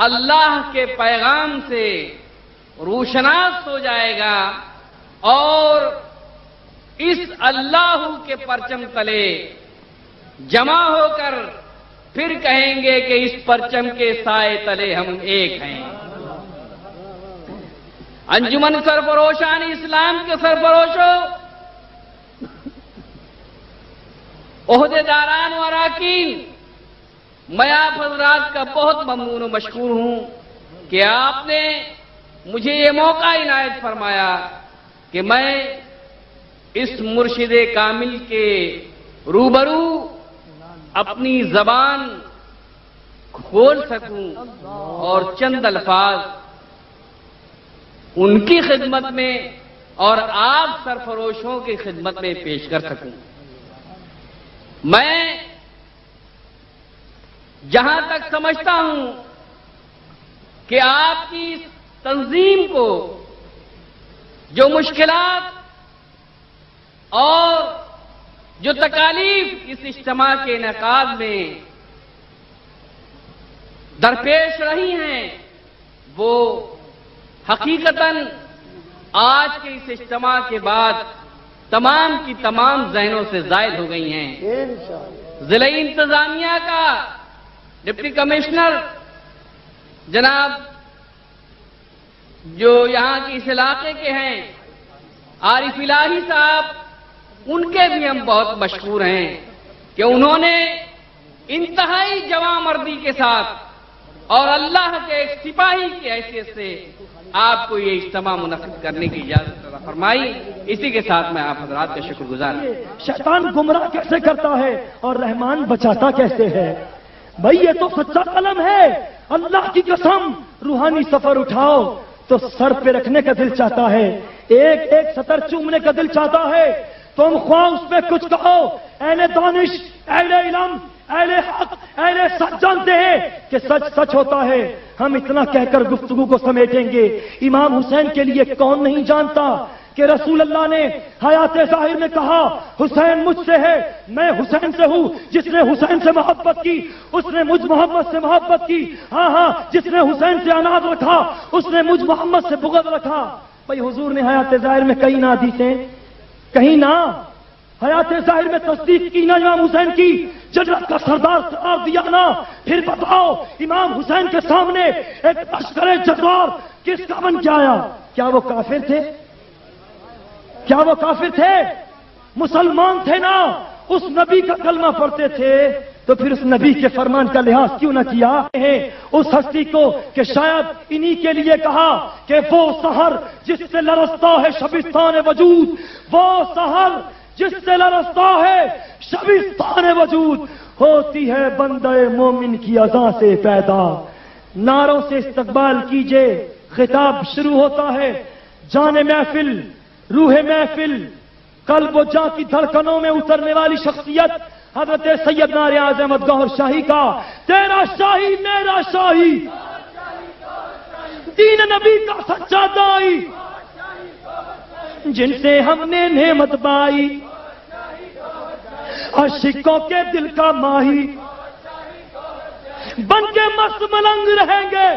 اللہ کے پیغام سے روشناس ہو جائے گا اور اس اللہ کے پرچم تلے جمع ہو کر پھر کہیں گے کہ اس پرچم کے سائے تلے ہم ایک ہیں۔ انجمن سرفروشان اسلام کے سرفروشوں، عہدیداران و اراکین، میں آپ حضرات کا بہت ممنون و مشکور ہوں کہ آپ نے مجھے یہ موقع عنایت فرمایا کہ میں اس مرشد کامل کے روبرو اپنی زبان کھول سکوں اور چند الفاظ ان کی خدمت میں اور آپ سرفروشوں کی خدمت میں پیش کر سکوں۔ میں جہاں تک سمجھتا ہوں کہ آپ کی تنظیم کو جو مشکلات اور جو تکالیف اس اجتماع کے انعقاد میں درپیش رہی ہیں، وہ حقیقتاً آج کے اس اجتماع کے بعد تمام کی تمام ذہنوں سے زائد ہو گئی ہیں۔ ضلع انتظامیہ کا ڈپٹی کمشنر جناب جو یہاں کے اس علاقے کے ہیں عارف الہی صاحب، ان کے بھی ہم بہت مشکور ہیں کہ انہوں نے انتہائی جواں مردی کے ساتھ اور اللہ کے ایک سپاہی کی حیثیت سے آپ کو یہ اجتماع منعقد کرنے کی اجازت عطا فرمائی۔ اسی کے ساتھ میں آپ حضرات کا شکر گزار ہوں۔ شیطان گمراہ کیسے کرتا ہے اور رحمان بچاتا کیسے ہے؟ بھائی یہ تو سچا قلم ہے، اللہ کی قسم روحانی سفر اٹھاؤ تو سر پہ رکھنے کا دل چاہتا ہے، ایک ایک سطر چومنے کا دل چاہتا ہے، تم خواہ اس پہ کچھ کہو، اہل دانش، اہل علم، اہل حق، اہل سچ جانتے ہیں کہ سچ سچ ہوتا ہے۔ ہم اتنا کہہ کر گفتگو کو سمیٹیں گے، امام حسین کے لیے کون نہیں جانتا کہ رسول اللہ نے حیات ظاہر میں کہا حسین مجھ سے ہے، میں حسین سے ہوں، جس نے حسین سے محبت کی اس نے مجھ محمد سے محبت کی، ہاں ہاں جس نے حسین سے اناد رکھا اس نے مجھ محمد سے بغض رکھا۔ بھائی حضور نے حیات ظاہر میں کہیں نہ حدیثیں، کہیں نہ حیات ظاہر میں تصدیق کی نہ امام حسین کی، جنت کا سردار قرار دیا نا، پھر بتاؤ امام حسین کے سامنے ایک لشکر جرار کس کا بن کے آیا؟ کیا وہ کافر تھے؟ کیا وہ کافر تھے؟ مسلمان تھے نا، اس نبی کا کلمہ پڑھتے تھے، تو پھر اس نبی کے فرمان کا لحاظ کیوں نہ کیا ہے اس ہستی کو کہ شاید انہی کے لیے کہا کہ وہ سحر جس سے لرزتا ہے شبستان وجود، وہ سحر جس سے لرزتا ہے شبستان وجود، ہوتی ہے بندے مومن کی اذان سے پیدا۔ نعروں سے استقبال کیجئے، خطاب شروع ہوتا ہے، جان محفل، روح محفل، قلب و جاں کی دھڑکنوں میں اترنے والی شخصیت حضرت سیدنا ریاض احمد گوہر شاہی کا، تیرا شاہی میرا شاہی، دین نبی کا سچا دائی، جن سے ہم نے نعمت پائی، عاشقوں کے دل کا ماہی، بن کے مست ملنگ رہیں گے،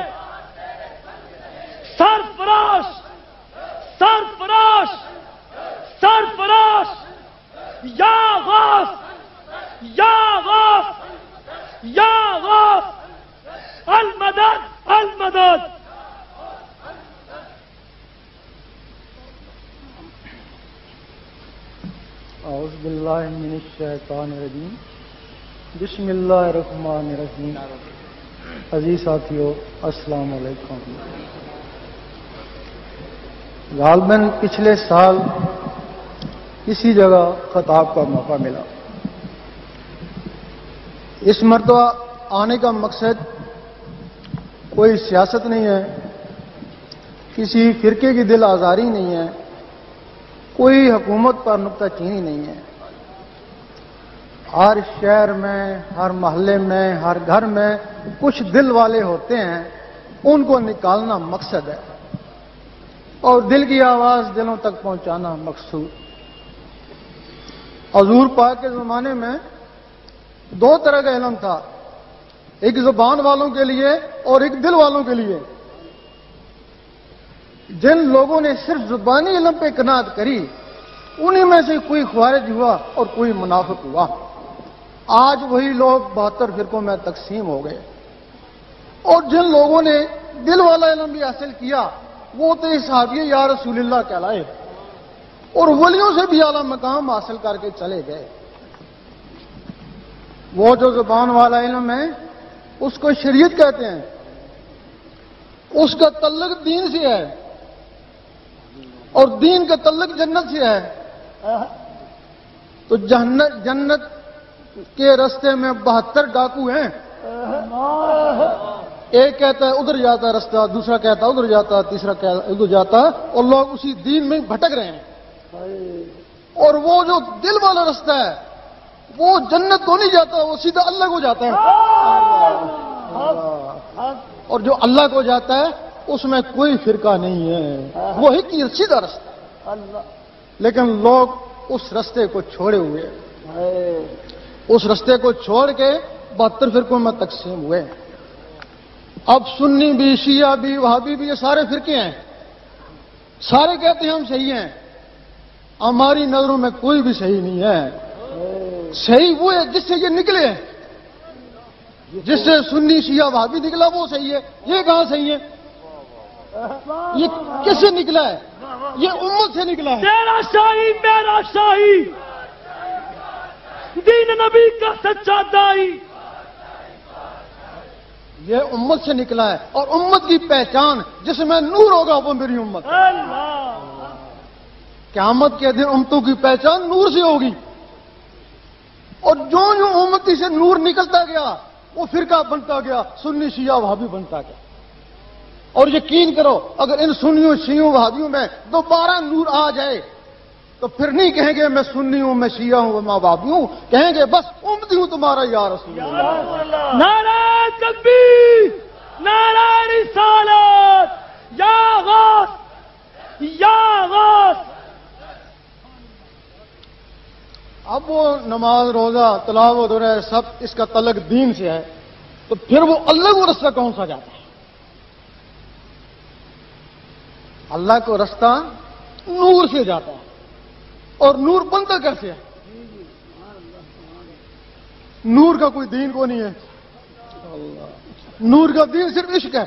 سرفراش سرفراش سرفراش، یا غاث یا غاث یا غاث، المدد المدد۔ اعوذ باللہ من الشیطان الرجیم، بسم اللہ الرحمن الرحیم۔ عزیز ساتھیو السلام علیکم۔ غالباً پچھلے سال اسی جگہ خطاب کا موقع ملا۔ اس مرتبہ آنے کا مقصد کوئی سیاست نہیں ہے، کسی فرقے کی دل آزاری نہیں ہے، کوئی حکومت پر نکتہ چینی نہیں ہے۔ ہر شہر میں، ہر محلے میں، ہر گھر میں کچھ دل والے ہوتے ہیں، ان کو نکالنا مقصد ہے اور دل کی آواز دلوں تک پہنچانا مقصود۔ حضور پاک کے زمانے میں دو طرح کا علم تھا، ایک زبان والوں کے لیے اور ایک دل والوں کے لیے۔ جن لوگوں نے صرف زبانی علم پہ قناعت کری انہی میں سے کوئی خوارج ہوا اور کوئی منافق ہوا۔ آج وہی لوگ 72 فرقوں میں تقسیم ہو گئے، اور جن لوگوں نے دل والا علم بھی حاصل کیا وہ تو صحابی یا رسول اللہ کہلائے، اور ولیوں سے بھی اعلیٰ مقام حاصل کر کے چلے گئے۔ وہ جو زبان والا علم ہے اس کو شریعت کہتے ہیں، اس کا تعلق دین سے ہے، اور دین کا تعلق جنت سے ہے۔ تو جنت کے رستے میں 72 ڈاکو ہیں، ایک کہتا ہے ادھر جاتا ہے رستہ، دوسرا کہتا ہے ادھر جاتا ہے، تیسرا کہتا ہے ادھر جاتا ہے، اور لوگ اسی دین میں بھٹک رہے ہیں۔ اور وہ جو دل والا رستہ ہے وہ جنت کو نہیں جاتا، وہ سیدھا اللہ کو جاتا ہے، اور جو اللہ کو جاتا ہے اس میں کوئی فرقہ نہیں ہے، وہی کی سیدھا رستہ۔ لیکن لوگ اس رستے کو چھوڑے ہوئے، اس رستے کو چھوڑ کے 72 فرقوں میں تقسیم ہوئے۔ اب سنی بھی، شیعہ بھی، وہابی بھی، یہ سارے فرقے ہیں، سارے کہتے ہیں ہم صحیح ہیں۔ ہماری نظروں میں کوئی بھی صحیح نہیں ہے۔ صحیح وہ ہے جس سے یہ نکلے، جس سے سنی شیعہ وہابی نکلا وہ صحیح ہے۔ یہ کہاں صحیح ہے؟ یہ کس سے نکلا ہے؟ یہ امت سے نکلا ہے۔ تیرا شاہی میرا شاہی، دین نبی کا سچا دائی، یہ امت سے نکلا ہے، اور امت کی پہچان جس میں نور ہوگا وہ میری امت ہے۔ قیامت کے دن امتوں کی پہچان نور سے ہوگی، اور جو امتی سے نور نکلتا گیا وہ فرقہ بنتا گیا، سنی شیعہ وہابی بنتا گیا۔ اور یقین کرو اگر ان سنیوں شیعوں وہابیوں میں دوبارہ نور آ جائے تو پھر نہیں کہیں گے میں سنی ہوں، میں شیعہ ہوں، میں وہابی ہوں، کہیں گے بس امتی ہوں تمہارا یا رسول اللہ۔ نعرہ تکبیر، نعرہ رسالت، یا غوث یا غوث۔ اب وہ نماز، روزہ، تلاوت ہو رہا ہے، سب اس کا تعلق دین سے ہے، تو پھر وہ اللہ کو رستہ کون سا جاتا ہے؟ اللہ کو رستہ نور سے جاتا ہے، اور نور بنتا کیسے ہے؟ نور کا کوئی دین کو نہیں ہے، نور کا دین صرف عشق ہے۔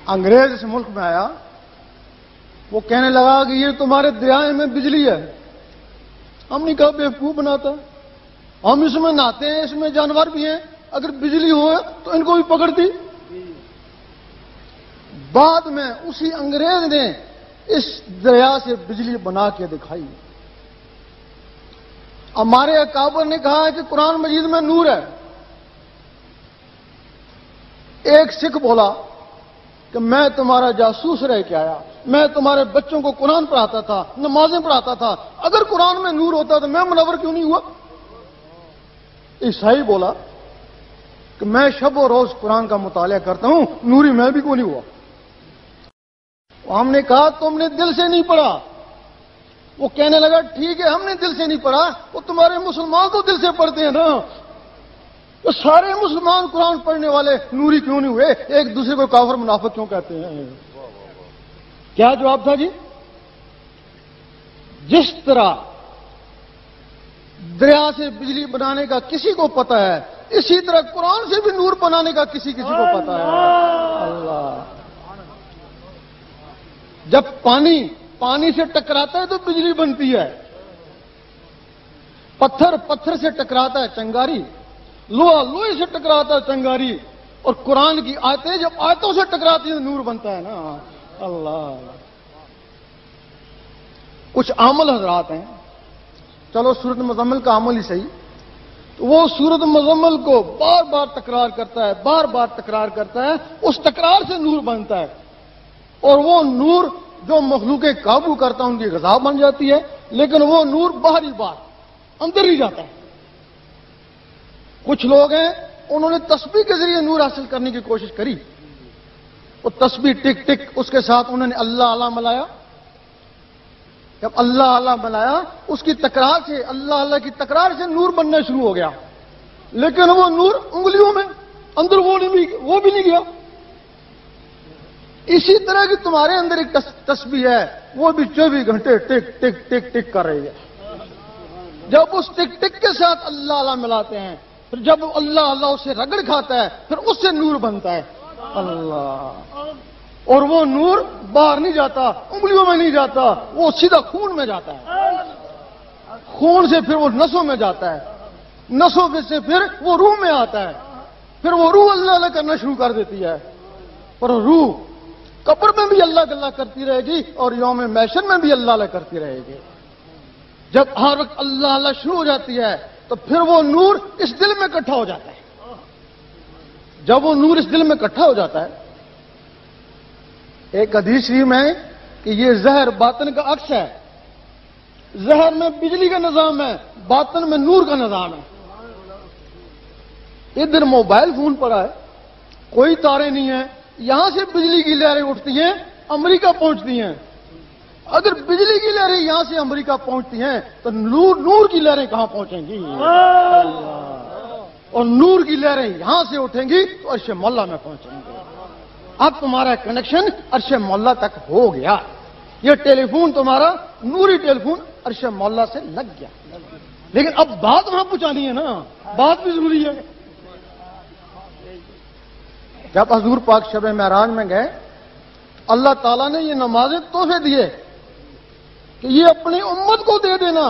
انگریز اس ملک میں آیا، وہ کہنے لگا کہ یہ تمہارے دریائے میں بجلی ہے۔ ہم نے کہا بیوقوف بناتا، ہم اس میں نہاتے ہیں، اس میں جانور بھی ہیں، اگر بجلی ہو تو ان کو بھی پکڑتی۔ بعد میں اسی انگریز نے اس دریا سے بجلی بنا کے دکھائی۔ ہمارے اکابر نے کہا ہے کہ قرآن مجید میں نور ہے۔ ایک سکھ بولا کہ میں تمہارا جاسوس رہ کے آیا، میں تمہارے بچوں کو قرآن پڑھاتا تھا، نمازیں پڑھاتا تھا، اگر قرآن میں نور ہوتا تو میں منور کیوں نہیں ہوا؟ عیسائی بولا کہ میں شب و روز قرآن کا مطالعہ کرتا ہوں، نوری میں بھی کیوں نہیں ہوا؟ ہم نے کہا تم نے دل سے نہیں پڑھا۔ وہ کہنے لگا ٹھیک ہے ہم نے دل سے نہیں پڑھا، وہ تمہارے مسلمان تو دل سے پڑھتے ہیں نا، تو سارے مسلمان قرآن پڑھنے والے نوری کیوں نہیں ہوئے؟ ایک دوسرے کو کافر منافق کیوں کہتے ہیں؟ کیا جواب تھا جی؟ جس طرح دریا سے بجلی بنانے کا کسی کو پتا ہے، اسی طرح قرآن سے بھی نور بنانے کا کسی کو پتا ہے۔ اللہ، جب پانی سے ٹکراتا ہے تو بجلی بنتی ہے، پتھر سے ٹکراتا ہے چنگاری، لوہے سے ٹکراتا ہے چنگاری، اور قرآن کی آیتیں جب آیتوں سے ٹکراتی ہیں نور بنتا ہے نا۔ اللہ، کچھ عامل حضرات ہیں، چلو سورۃ مزمل کا عمل ہی صحیح، تو وہ سورۃ مزمل کو بار بار تکرار کرتا ہے، بار بار تکرار کرتا ہے، اس تکرار سے نور بنتا ہے، اور وہ نور جو مخلوق قابو کرتا ہے ان کی غذا بن جاتی ہے، لیکن وہ نور باہری بات اندر ہی جاتا ہے۔ کچھ لوگ ہیں انہوں نے تسبیح کے ذریعے نور حاصل کرنے کی کوشش کری، وہ تسبیح ٹک ٹک، اس کے ساتھ انہوں نے اللہ اللہ ملایا، جب اللہ اللہ ملایا اس کی تکرار سے، اللہ اللہ کی تکرار سے نور بننا شروع ہو گیا، لیکن وہ نور انگلیوں میں اندر وہ بھی نہیں گیا. اسی طرح کی تمہارے اندر ایک تسبیح ہے، وہ بھی 24 گھنٹے ٹک ٹک ٹک ٹک کر رہی ہے. جب اس ٹک ٹک کے ساتھ اللہ اللہ ملاتے ہیں، پھر جب اللہ اللہ اسے رگڑ کھاتا ہے، پھر اس سے نور بنتا ہے. اللہ، اور وہ نور باہر نہیں جاتا، انگلیوں میں نہیں جاتا، وہ سیدھا خون میں جاتا ہے. خون سے پھر وہ نسوں میں جاتا ہے، نسوں سے پھر وہ روح میں آتا ہے، پھر وہ روح اللہ اللہ کرنا شروع کر دیتی ہے. اور روح قبر میں بھی اللہ اللہ کرتی رہے گی اور یوم محشر میں بھی اللہ اللہ کرتی رہے گی. جب ہر وقت اللہ اللہ شروع ہو جاتی ہے تو پھر وہ نور اس دل میں اکٹھا ہو جاتا ہے. جب وہ نور اس دل میں اکٹھا ہو جاتا ہے، ایک حدیث شریف میں کہ یہ زہر باطن کا عکس ہے. زہر میں بجلی کا نظام ہے، باطن میں نور کا نظام ہے. ادھر موبائل فون پڑا ہے، کوئی تارے نہیں ہیں، یہاں سے بجلی کی لہریں اٹھتی ہیں، امریکہ پہنچتی ہیں. اگر بجلی کی لہریں یہاں سے امریکہ پہنچتی ہیں تو نور کی لہریں کہاں پہنچیں گی؟ اور نور کی لہریں یہاں سے اٹھیں گی تو عرش مولا میں پہنچیں گے. اب تمہارا کنیکشن عرش مولا تک ہو گیا. یہ ٹیلی فون تمہارا نوری ٹیلی فون عرش مولا سے لگ گیا. لیکن اب بات وہاں پہنچانی ہے نا، بات بھی ضروری ہے. جب حضور پاک شب معراج میں گئے، اللہ تعالیٰ نے یہ نمازیں تحفے دیے کہ یہ اپنی امت کو دے دینا.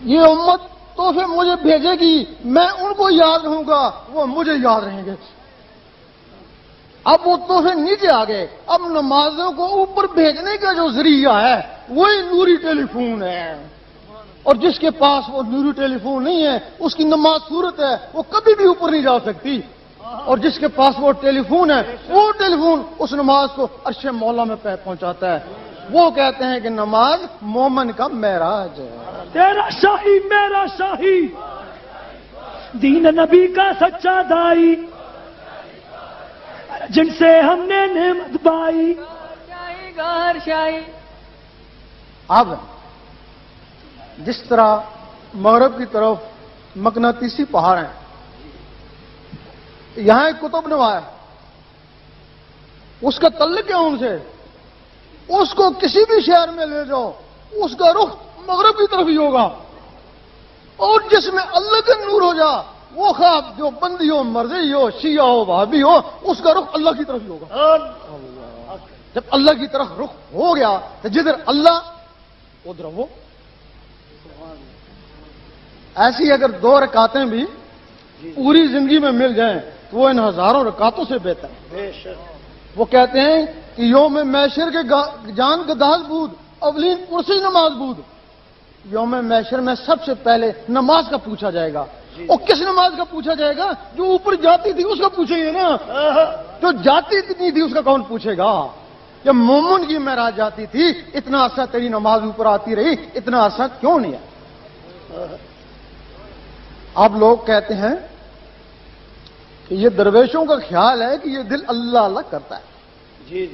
یہ امت تحفے مجھے بھیجے گی، میں ان کو یاد رہوں گا، وہ مجھے یاد رہیں گے. اب وہ تحفے نیچے آ گئے. اب نمازوں کو اوپر بھیجنے کا جو ذریعہ ہے وہی نوری ٹیلی فون ہے. اور جس کے پاس وہ نوری ٹیلی فون نہیں ہے، اس کی نماز صورت ہے، وہ کبھی بھی اوپر نہیں جا سکتی. اور جس کے پاس وہ ٹیلی فون ہے، وہ ٹیلی فون اس نماز کو عرش مولا میں پہنچاتا ہے. وہ کہتے ہیں کہ نماز مومن کا معراج ہے. تیرا شاہی میرا شاہی، دین نبی کا سچا دائی، جن سے ہم نے نعمت بائی. شاہی گھر شاہی. اب جس طرح مغرب کی طرف مقناطیسی پہاڑ ہیں، یہاں ایک قطب نما ہے، اس کا تعلق ہے ان سے. اس کو کسی بھی شہر میں لے جاؤ، اس کا رخ مغرب کی طرف ہی ہوگا. اور جس میں اللہ کا نور ہو جا، وہ خواب جو بندی ہو، مرضی ہو، شیعہ ہو، وہابی ہو، اس کا رخ اللہ کی طرف ہی ہوگا. جب اللہ کی طرف رخ ہو گیا تو جدھر اللہ ادھر وہ. ایسی اگر 2 رکعتیں بھی پوری زندگی میں مل جائیں تو وہ ان ہزاروں رکعتوں سے بہتر ہے. وہ کہتے ہیں کہ یوم محشر کے جان گداز بود اولین کرسی نماز بود. یوم محشر میں سب سے پہلے نماز کا پوچھا جائے گا. اور کس نماز کا پوچھا جائے گا؟ جو اوپر جاتی تھی اس کا پوچھیں گے نا. جو جاتی نہیں تھی اس کا کون پوچھے گا؟ جب مومن کی معراج جاتی تھی، اتنا عرصہ تیری نماز اوپر آتی رہی، اتنا عرصہ کیوں نہیں ہے؟ اب لوگ کہتے ہیں کہ یہ درویشوں کا خیال ہے کہ یہ دل اللہ اللہ کرتا ہے.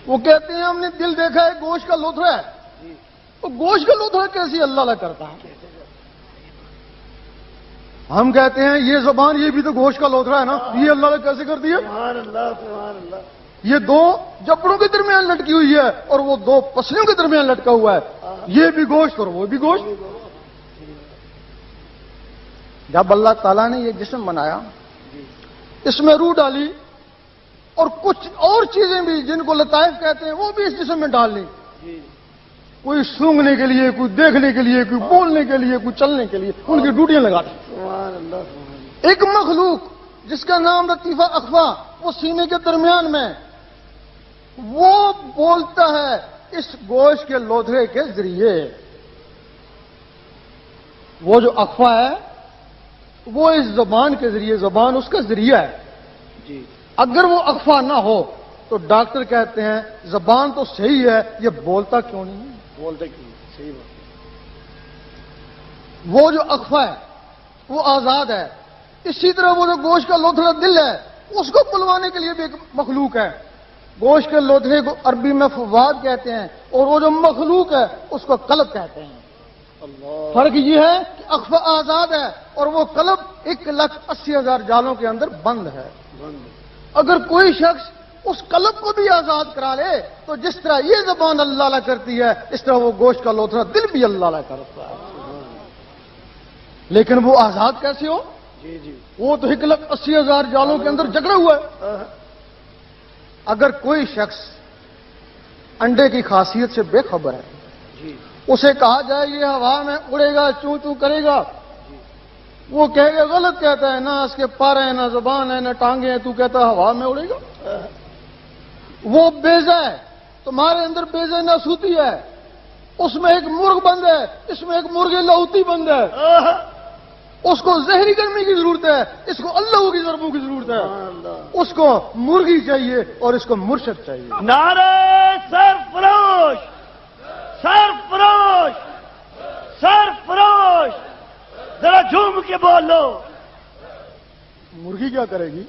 وہ کہتے ہیں ہم نے دل دیکھا ہے گوشت کا لوتھڑا ہے. تو گوشت کا لوتھڑا کیسے اللہ اللہ کرتا ہے؟ ہم کہتے ہیں یہ زبان، یہ بھی تو گوشت کا لوتھڑا ہے نا، یہ اللہ اللہ کیسے کرتی ہے؟ یہ 2 جبڑوں کے درمیان لٹکی ہوئی ہے اور وہ 2 پسلیوں کے درمیان لٹکا ہوا ہے. یہ بھی گوشت اور وہ بھی گوشت. جب اللہ تعالیٰ نے یہ جسم بنایا، اس میں روح ڈالی اور کچھ اور چیزیں بھی جن کو لطائف کہتے ہیں وہ بھی اس جسم میں ڈال لی. کوئی سونگنے کے لیے، کوئی دیکھنے کے لیے، کوئی بولنے کے لیے، کوئی چلنے کے لیے، ان کی ڈیوٹیاں لگا دی. ایک مخلوق جس کا نام لطیفہ اخفا، وہ سینے کے درمیان میں، وہ بولتا ہے اس گوشت کے لوتھڑے کے ذریعے. وہ جو اخفا ہے وہ اس زبان کے ذریعے، زبان اس کا ذریعہ ہے. اگر وہ اخفا نہ ہو تو ڈاکٹر کہتے ہیں زبان تو صحیح ہے، یہ بولتا کیوں نہیں ہے؟ بولتا کیوں؟ صحیح بات. وہ جو اخفا ہے وہ آزاد ہے. اسی طرح وہ جو گوشت کا لوتھڑا دل ہے، اس کو بلوانے کے لیے بھی ایک مخلوق ہے. گوشت کے لوتھڑے کو عربی میں فواد کہتے ہیں، اور وہ جو مخلوق ہے اس کو قلب کہتے ہیں. فرق یہ ہے کہ اخفا آزاد ہے اور وہ قلب 1,80,000 جالوں کے اندر بند ہے. اگر کوئی شخص اس قلب کو بھی آزاد کرا لے تو جس طرح یہ زبان اللہ اللہ کرتی ہے اس طرح وہ گوشت کا لوتھڑا دل بھی اللہ اللہ کرتا ہے. لیکن وہ آزاد کیسے ہو؟ وہ تو 1,80,000 جالوں کے اندر جکڑا ہوا ہے. اگر کوئی شخص انڈے کی خاصیت سے بے خبر ہے, اسے کہا جائے یہ ہوا میں اڑے گا, چوں چوں کرے گا, وہ کہے گا غلط کہتا ہے, نہ اس کے پر ہیں, نہ زبان ہے, نہ ٹانگیں ہیں, تو کہتا ہے ہوا میں اڑے گا. وہ بیضا ہے, تمہارے اندر بیضا ناسوتی ہے, اس میں ایک مرغ بند ہے, اس میں ایک مرغ لاہوتی بند ہے. اس کو زہری گرمی کی ضرورت ہے, اس کو اللہ کی ضربوں کی ضرورت ہے. اس کو مرغی چاہیے اور اس کو مرشد چاہیے. نعرہ سرفروش, سرفروش, سرفروش, ذرا جھوم کے بولو. مرغی کیا کرے گی؟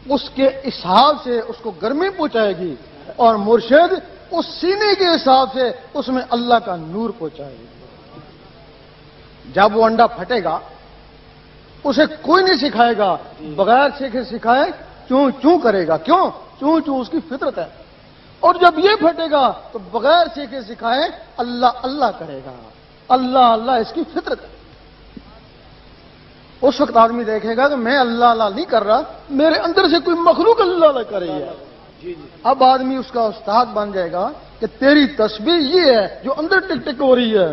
اس کے حساب سے اس کو گرمی پہنچائے گی, اور مرشد اس سینے کے حساب سے اس میں اللہ کا نور پہنچائے گی. جب وہ انڈا پھٹے گا اسے کوئی نہیں سکھائے گا, بغیر سیکھے سکھائے چوں چوں کرے گا. کیوں؟ چوں چوں اس کی فطرت ہے. اور جب یہ پھٹے گا تو بغیر سیکھے سکھائے اللہ اللہ کرے گا. اللہ اللہ اس کی فطرت ہے. اس وقت آدمی دیکھے گا کہ میں اللہ اللہ نہیں کر رہا, میرے اندر سے کوئی مخلوق اللہ اللہ کر رہی ہے. اب آدمی اس کا استاد بن جائے گا کہ تیری تسبیح یہ ہے جو اندر ٹک ٹک ہو رہی ہے,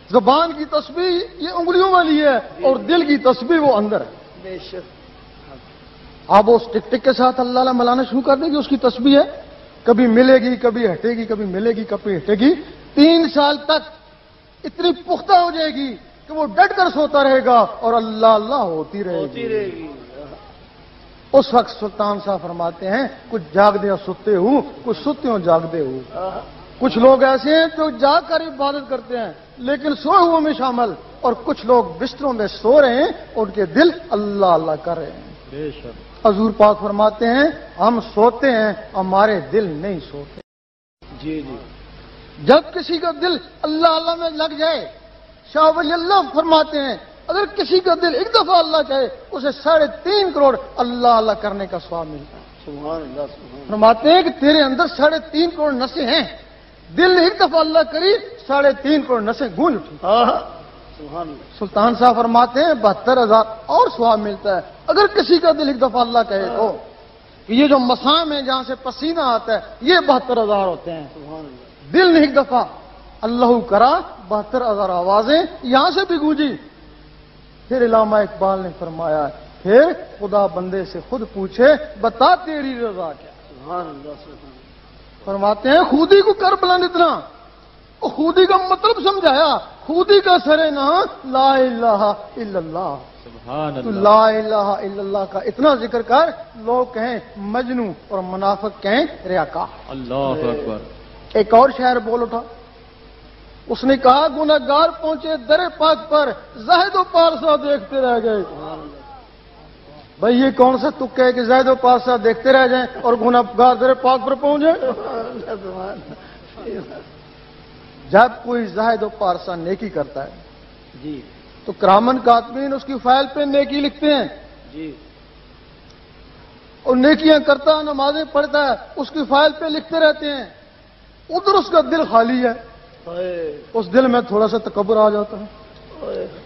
زبان کی تسبیح یہ انگلیوں والی ہے, اور دل کی تسبیح وہ اندر ہے. اب اس ٹک ٹک کے ساتھ اللہ اللہ ملانا شروع کر دے گی. اس کی تسبیح ہے, کبھی ملے گی, کبھی ہٹے گی, کبھی ملے گی, کبھی ہٹے گی. 3 سال تک اتنی پختہ ہو جائے گی کہ وہ ڈٹ کر سوتا رہے گا اور اللہ اللہ ہوتی رہے گی. اس وقت سلطان صاحب فرماتے ہیں کچھ جاگتے ہو سوتے ہوں, کچھ سوتے ہو جاگتے ہوں. کچھ لوگ ایسے ہیں جو جاگ کر عبادت کرتے ہیں لیکن سوئے ہوئے میں شامل, اور کچھ لوگ بستروں میں سو رہے ہیں اور ان کے دل اللہ اللہ کر رہے ہیں. حضور پاک فرماتے ہیں ہم سوتے ہیں, ہمارے دل نہیں سوتے. جب کسی کا دل اللہ اللہ میں لگ جائے, شاہ ولی اللہ فرماتے ہیں اگر کسی کا دل ایک دفعہ اللہ چاہے اسے 3.5 کروڑ اللہ اللہ کرنے کا ثواب ملتا ہے. فرماتے ہیں کہ تیرے اندر 3.5 کروڑ نسیں ہیں, دل نے ایک دفعہ اللہ کری 3.5 کروڑ نسیں گونج اٹھی. سلطان صاحب فرماتے ہیں 72,000 اور ثواب ملتا ہے اگر کسی کا دل ایک دفعہ اللہ کہے تو. کہ یہ جو مسام ہے جہاں سے پسینہ آتا ہے یہ 72,000 ہوتے ہیں. دل نے ایک دفعہ اللہ کرا, 72,000 آوازیں یہاں سے بھی گونجی. پھر علامہ اقبال نے فرمایا پھر خدا بندے سے خود پوچھے بتا تیری رضا کیا. فرماتے ہیں خودی کو کر بلند اتنا, خودی کا مطلب سمجھایا, خودی کا سرے نہ لا الہ الا اللہ. تو لا الہ الا اللہ کا اتنا ذکر کر لوگ کہیں مجنو اور منافق کہیں ریاکار. اللہ اکبر. ایک اور شاعر بول اٹھا, اس نے کہا گنہگار پہنچے در پاک پر زاہد و پارسا دیکھتے رہ گئے. بھائی یہ کون سا تک ہے کہ زاہد و پارسا دیکھتے رہ جائیں اور گنہگار در پاک پر پہنچے. جب کوئی زاہد و پارسا نیکی کرتا ہے تو کرامن کاتبین اس کی فائل پہ نیکی لکھتے ہیں. اور نیکیاں کرتا نمازیں پڑھتا ہے اس کی فائل پہ لکھتے رہتے ہیں. ادھر اس کا دل خالی ہے, اس دل میں تھوڑا سا تکبر آ جاتا ہے.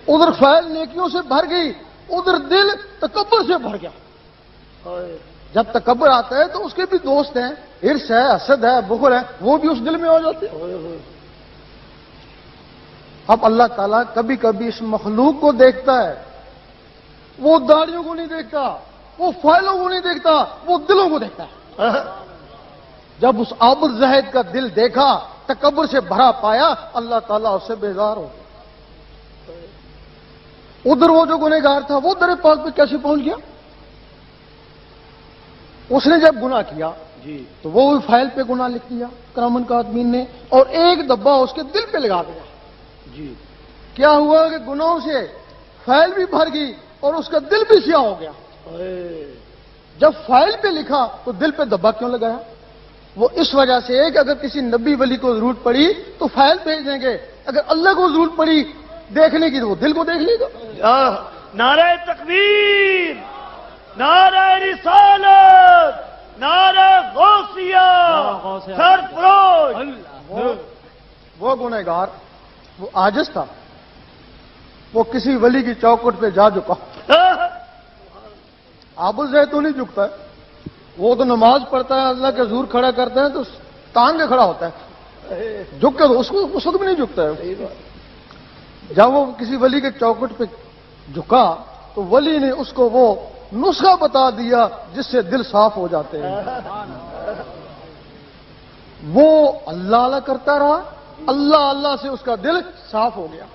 ادھر فائل نیکیوں سے بھر گئی, ادھر دل تکبر سے بھر گیا. جب تکبر آتا ہے تو اس کے بھی دوست ہیں, ہرس ہے, حسد ہے, بخل ہے, وہ بھی اس دل میں آ جاتے ہیں. اب اللہ تعالیٰ کبھی کبھی اس مخلوق کو دیکھتا ہے, وہ داڑیوں کو نہیں دیکھتا, وہ فائلوں کو نہیں دیکھتا, وہ دلوں کو دیکھتا ہے. جب اس عابد زاہد کا دل دیکھا, تکبر سے بھرا پایا, اللہ تعالیٰ اس سے بیزار ہو گیا. ادھر وہ جو گنہگار تھا وہ در پاک پہ کیسے پہنچ گیا؟ اس نے جب گناہ کیا تو وہ فائل پہ گناہ لکھ دیا کرامن کاتبین نے, اور ایک دبا اس کے دل پہ لگا دیا. کیا ہوا کہ گناہوں سے فائل بھی بھر گئی اور اس کا دل بھی سیاہ ہو گیا. جب فائل پہ لکھا تو دل پہ دبا کیوں لگایا؟ وہ اس وجہ سے کہ اگر کسی نبی ولی کو ضرورت پڑی تو فائل بھیج دیں گے, اگر اللہ کو ضرورت پڑی دیکھنے کی تو وہ دل کو دیکھ لے گا. نعرہ تکبیر، نعرہ رسالت، نعرہ غوثیہ، سرفروش. وہ گنہگار، وہ عاجز تھا، وہ کسی ولی کی چوکھٹ پہ جا جھکا. ابو زید تو نہیں جھکتا ہے، وہ تو نماز پڑھتا ہے، اللہ کے حضور کھڑا کرتے ہیں تو تان کے کھڑا ہوتا ہے، جھک کے تو اس وقت بھی نہیں جھکتا ہے. جب وہ کسی ولی کے چوکھٹ پہ جھکا تو ولی نے اس کو وہ نسخہ بتا دیا جس سے دل صاف ہو جاتے ہیں. وہ اللہ اللہ کرتا رہا، اللہ اللہ سے اس کا دل صاف ہو گیا.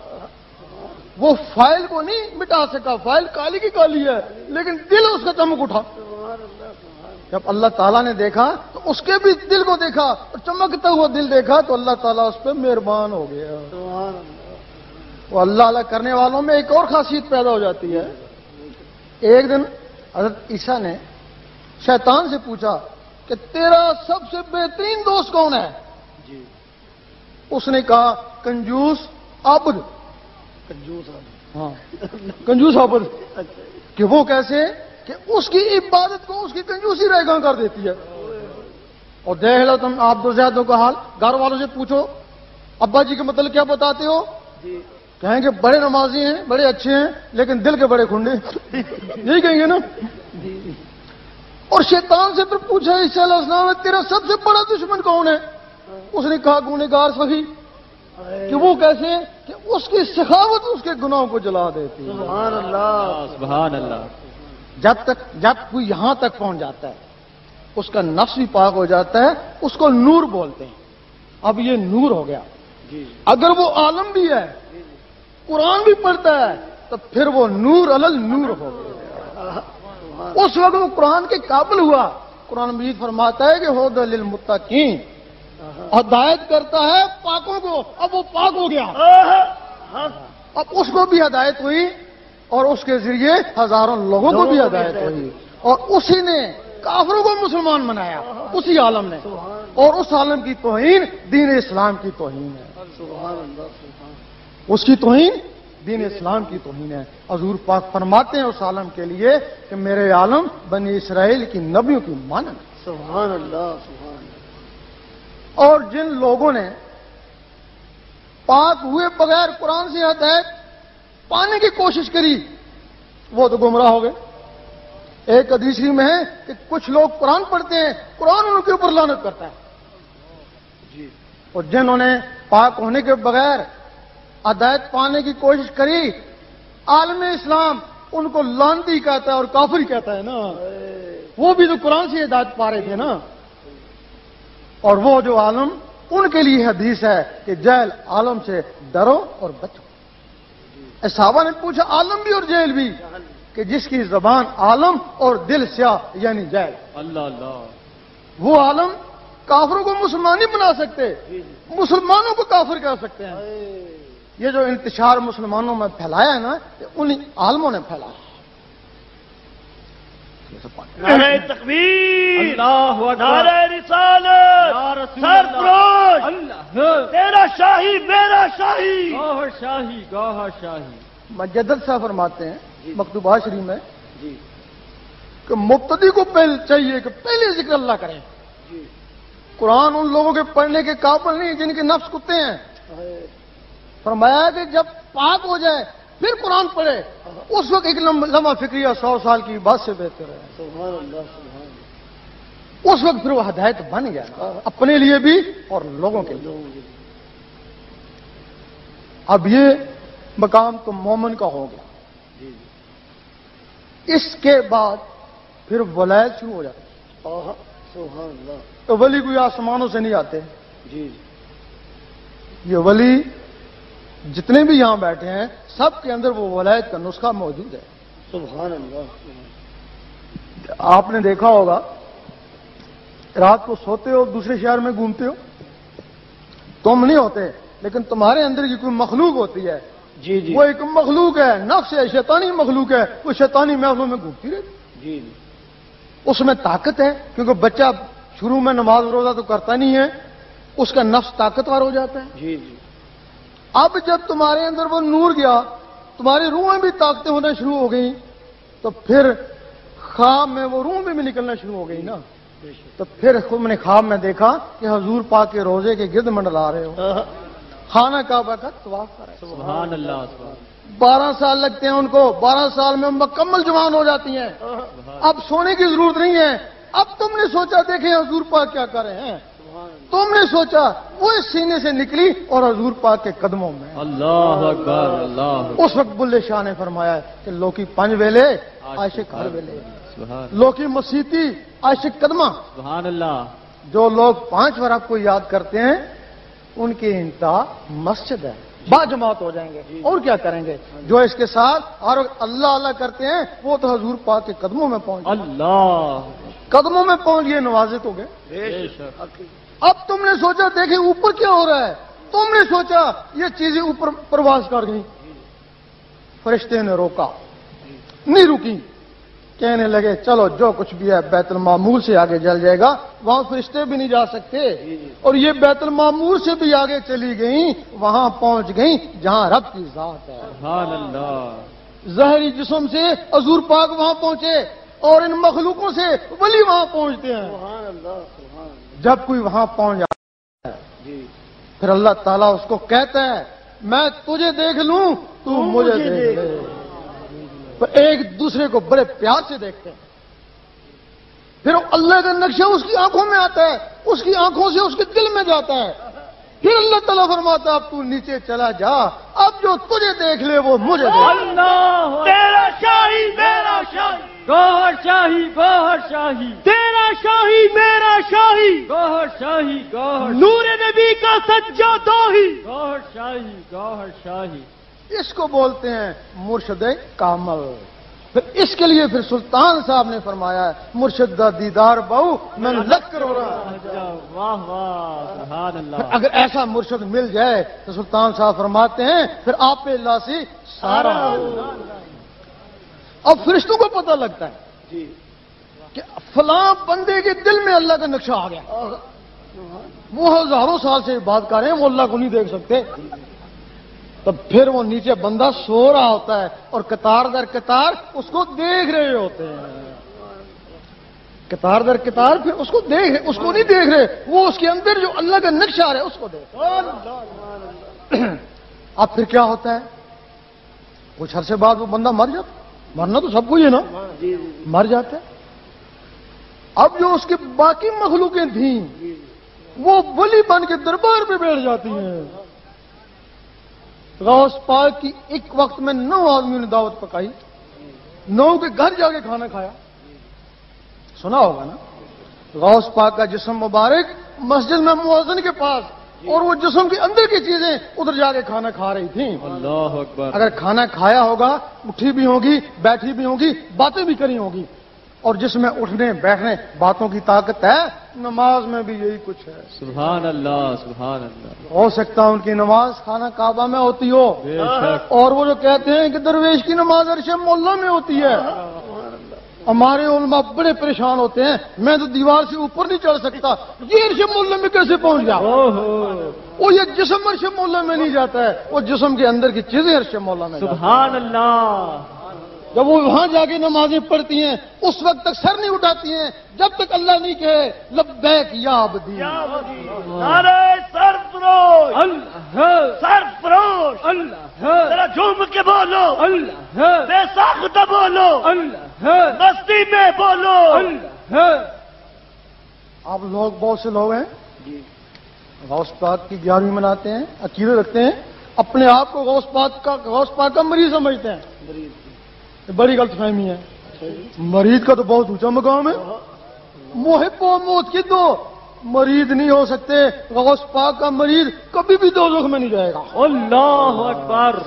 وہ فائل کو نہیں مٹا سکا، فائل کالی کی کالی ہے لیکن دل اس کا چمک اٹھا. جب اللہ تعالیٰ نے دیکھا تو اس کے بھی دل کو دیکھا اور چمکتا ہوا دل دیکھا تو اللہ تعالیٰ اس پہ مہربان ہو گیا. وہ اللہ اللہ کرنے والوں میں ایک اور خاصیت پیدا ہو جاتی ہے. ایک دن حضرت عیسیٰ نے شیطان سے پوچھا کہ تیرا سب سے بہترین دوست کون ہے؟ اس نے کہا کنجوس عابد. ہاں کنجوس عابد. کہ وہ کیسے؟ کہ اس کی عبادت کو اس کی کنجوسی رہ کر دیتی ہے. اور دیکھ لو تم آپ دو زیادوں کا حال، گھر والوں سے پوچھو ابا جی کا مطلب کیا بتاتے ہو؟ کہیں گے بڑے نمازی ہیں، بڑے اچھے ہیں لیکن دل کے بڑے کھنڈے. یہی کہیں گے نا. اور شیطان سے پھر پوچھا عیسیٰ علیہ السلام نے تیرا سب سے بڑا دشمن کون ہے؟ اس نے کہا گنہگار سخی. کہ وہ کیسے؟ کہ اس کی سخاوت اس کے گناہوں کو جلا دیتی ہے. سبحان اللہ، سبحان اللہ. جب کوئی یہاں تک پہنچ جاتا ہے اس کا نفس بھی پاک ہو جاتا ہے، اس کو نور بولتے ہیں. اب یہ نور ہو گیا. اگر وہ عالم بھی ہے، قرآن بھی پڑھتا ہے تو پھر وہ نور علل نور ہو گیا. اس وقت وہ قرآن کے قابل ہوا. قرآن مجید فرماتا ہے کہ ہدی للمتقین، ہدایت کرتا ہے پاکوں کو. اب وہ پاک ہو گیا، اب اس کو بھی ہدایت ہوئی اور اس کے ذریعے ہزاروں لوگوں کو بھی ہدایت ہوئی. اور اسی نے کافروں کو مسلمان بنایا، اسی عالم نے. اور اس عالم کی توہین دین اسلام کی توہین ہے. اس کی توہین دین اسلام کی توہین ہے. حضور پاک فرماتے ہیں اس عالم کے لیے کہ میرے عالم بنی اسرائیل کی نبیوں کی مانند. سبحان اللہ، سبحان اللہ. اور جن لوگوں نے پاک ہوئے بغیر قرآن سے ہدایت پانے کی کوشش کری وہ تو گمراہ ہو گئے. ایک حدیث میں ہے کہ کچھ لوگ قرآن پڑھتے ہیں، قرآن ان کے اوپر لعنت کرتا ہے. اور جنہوں نے پاک ہونے کے بغیر ہدایت پانے کی کوشش کری، عالم اسلام ان کو لعنتی کہتا ہے اور کافر کہتا ہے نا. وہ بھی تو قرآن سے ہدایت پا رہے تھے نا. اور وہ جو عالم، ان کے لیے حدیث ہے کہ جہل عالم سے ڈرو اور بچو. صحابہ نے پوچھا عالم بھی اور جہل بھی؟ کہ جس کی زبان عالم اور دل سیاہ یعنی جہل. اللہ اللہ. وہ عالم کافروں کو مسلمان نہیں بنا سکتے، مسلمانوں کو کافر کہہ سکتے ہیں. یہ جو انتشار مسلمانوں میں پھیلایا ہے نا، انہیں عالموں نے پھیلایا. نعرہ تکبیر، اللہ اکبر، نعرہ رسالت، سرفروش، تیرا شاہی میرا شاہی، گوہر شاہی گوہر شاہی. مجدد صاحب فرماتے ہیں مکتوبات شریف میں کہ مبتدی کو چاہیے کہ پہلے ذکر اللہ کریں. قرآن ان لوگوں کے پڑھنے کے قابل نہیں جن کے نفس کتے ہیں. فرمایا کہ جب پاک ہو جائے پھر قرآن پڑھے، اس وقت ایک لمحہ فکریہ 100 سال کی بات سے بہتر ہے. سبحان اللہ، سبحان اللہ. اس وقت پھر وہ ہدایت بن گیا اپنے لیے بھی اور لوگوں کے لیے. اب یہ مقام تو مومن کا ہو گیا. اس کے بعد پھر ولایت شروع ہو جاتی ہے. سبحان اللہ. تو ولی کوئی آسمانوں سے نہیں آتے. جی یہ ولی جتنے بھی یہاں بیٹھے ہیں سب کے اندر وہ ولایت کا نسخہ موجود ہے. سبحان اللہ. آپ نے دیکھا ہوگا رات کو سوتے ہو دوسرے شہر میں گھومتے ہو، تم نہیں ہوتے لیکن تمہارے اندر کی کوئی مخلوق ہوتی ہے. جی جی. وہ ایک مخلوق ہے، نفس ہے، شیطانی مخلوق ہے، وہ شیطانی محلوں میں گھومتی رہتی. جی جی. اس میں طاقت ہے کیونکہ بچہ شروع میں نماز روزہ تو کرتا نہیں ہے، اس کا نفس طاقتور ہو جاتا ہے. جی جی. اب جب تمہارے اندر وہ نور گیا، تمہاری روحیں بھی طاقتیں ہونا شروع ہو گئیں، تو پھر خواب میں وہ روح بھی نکلنا شروع ہو گئی نا. تو پھر تم نے خواب میں دیکھا کہ حضور پاک کے روزے کے گرد منڈلا رہے ہو، خانہ کعبہ کا طواف کر رہے ہو. سبحان اللہ. 12 سال لگتے ہیں ان کو، 12 سال میں مکمل جوان ہو جاتی ہیں. اب سونے کی ضرورت نہیں ہے. اب تم نے سوچا دیکھیں حضور پاک کیا کر رہے ہیں، تم نے سوچا وہ اس سینے سے نکلی اور حضور پاک کے قدموں میں. اللہ اکبر. اللہ. اس وقت بلے شاہ نے فرمایا کہ لوکی 5 ویلے عاشق ہر ویلے، لوکی مسیتی عاشق قدمہ. سبحان اللہ. جو لوگ 5 وقت کو یاد کرتے ہیں ان کی انتہا مسجد ہے، با جماعت ہو جائیں گے. اور کیا کریں گے؟ جو اس کے ساتھ اور اللہ اللہ کرتے ہیں وہ تو حضور پاک کے قدموں میں پہنچ گئے. اللہ. قدموں میں پہنچ گئے، نوازے تو گئے. اب تم نے سوچا دیکھیں اوپر کیا ہو رہا ہے، تم نے سوچا یہ چیزیں اوپر پرواز کر گئیں. فرشتے نے روکا، نہیں رکی. کہنے لگے چلو جو کچھ بھی ہے بیت المعمور سے آگے جل جائے گا، وہاں فرشتے بھی نہیں جا سکتے. اور یہ بیت المعمور سے بھی آگے چلی گئیں، وہاں پہنچ گئیں جہاں رب کی ذات ہے. سبحان اللہ. ظاہری جسم سے حضور پاک وہاں پہنچے اور ان مخلوقوں سے ولی وہاں پہنچتے ہیں. جب کوئی وہاں پہنچ جاتا ہے پھر اللہ تعالیٰ اس کو کہتا ہے میں تجھے دیکھ لوں تو مجھے دیکھ لے. ایک دوسرے کو بڑے پیار سے دیکھتے ہیں. پھر اللہ کا نقشہ اس کی آنکھوں میں آتا ہے، اس کی آنکھوں سے اس کے دل میں جاتا ہے. پھر اللہ تعالیٰ فرماتا ہے اب تو نیچے چلا جا، اب جو تجھے دیکھ لے وہ مجھے دیکھ لے. اللہ. تیرا شاہی میرا شاہی، گوہر شاہی گوہر شاہی، تیرا شاہی میرا شاہی، گوہر شاہی گوہر، نور نبی کا سچا دوہی، گوہر شاہی گوہر شاہی. اس کو بولتے ہیں مرشد کامل. پھر اس کے لیے پھر سلطان صاحب نے فرمایا ہے مرشد دا دیدار بہو میں لگ کر ہو رہا. واہ واہ. سبحان اللہ. اگر ایسا مرشد مل جائے تو سلطان صاحب فرماتے ہیں پھر آپ پہ اللہ سے سارا. اب فرشتوں کو پتہ لگتا ہے کہ فلاں بندے کے دل میں اللہ کا نقشہ آ گیا. وہ ہزاروں سال سے بات کر رہے ہیں، وہ اللہ کو نہیں دیکھ سکتے. تب پھر وہ نیچے بندہ سو رہا ہوتا ہے اور قطار در قطار اس کو دیکھ رہے ہوتے ہیں. قطار در قطار پھر اس کو نہیں دیکھ رہے، وہ اس کے اندر جو اللہ کا نقشہ آ رہا ہے اس کو دیکھ. اب پھر کیا ہوتا ہے؟ کچھ عرصے بعد وہ بندہ مر جاتا. مرنا تو سب کو ہی ہے نا، مر جاتا ہے. اب جو اس کے باقی مخلوقیں تھیں وہ ولی بن کے دربار پہ بیٹھ جاتی ہیں. غوث پاک کی ایک وقت میں 9 آدمیوں نے دعوت پکائی، 9 کے گھر جا کے کھانا کھایا. سنا ہوگا نا، غوث پاک کا جسم مبارک مسجد میں مؤذن کے پاس، اور وہ جسم کے اندر کی چیزیں ادھر جا کے کھانا کھا رہی تھیں. اللہ اکبر. اگر کھانا کھایا ہوگا اٹھی بھی ہوگی، بیٹھی بھی ہوگی، باتیں بھی کری ہوگی. اور جس میں اٹھنے بیٹھنے باتوں کی طاقت ہے، نماز میں بھی یہی کچھ ہے. سبحان اللہ. سبحان اللہ. ہو سکتا ہے ان کی نماز خانہ کعبہ میں ہوتی ہو، بے شک. اور وہ جو کہتے ہیں کہ درویش کی نماز عرش مولا میں ہوتی ہے. ہمارے علماء بڑے پریشان ہوتے ہیں، میں تو دیوار سے اوپر نہیں چڑھ سکتا، یہ عرش مولا میں کیسے پہنچ گیا؟ وہ یہ جسم عرش مولا میں نہیں جاتا ہے، وہ جسم کے اندر کی چیزیں عرش مولا میں. سبحان اللہ. جب وہ وہاں جا کے نمازیں پڑھتی ہیں اس وقت تک سر نہیں اٹھاتی ہیں جب تک اللہ نہیں کہے لبیک یا عبدی. نعرہ سرفروش اللہ، سرفروش اللہ، ذرا جھوم کے بولو اللہ، بے ساختہ بولو اللہ، مستی میں بولو اللہ. آپ لوگ بہت سے لوگ ہیں غوث پاک کی 11ویں مناتے ہیں، عقیدے رکھتے ہیں، اپنے آپ کو غوث پاک کا مریض سمجھتے ہیں. بڑی غلط فہمی ہے. مرید کا تو بہت اونچا مقام ہے. محب و موت کی تو مرید نہیں ہو سکتے. غوث پاک کا مرید کبھی بھی دوزخ میں نہیں جائے گا. اللہ اکبر.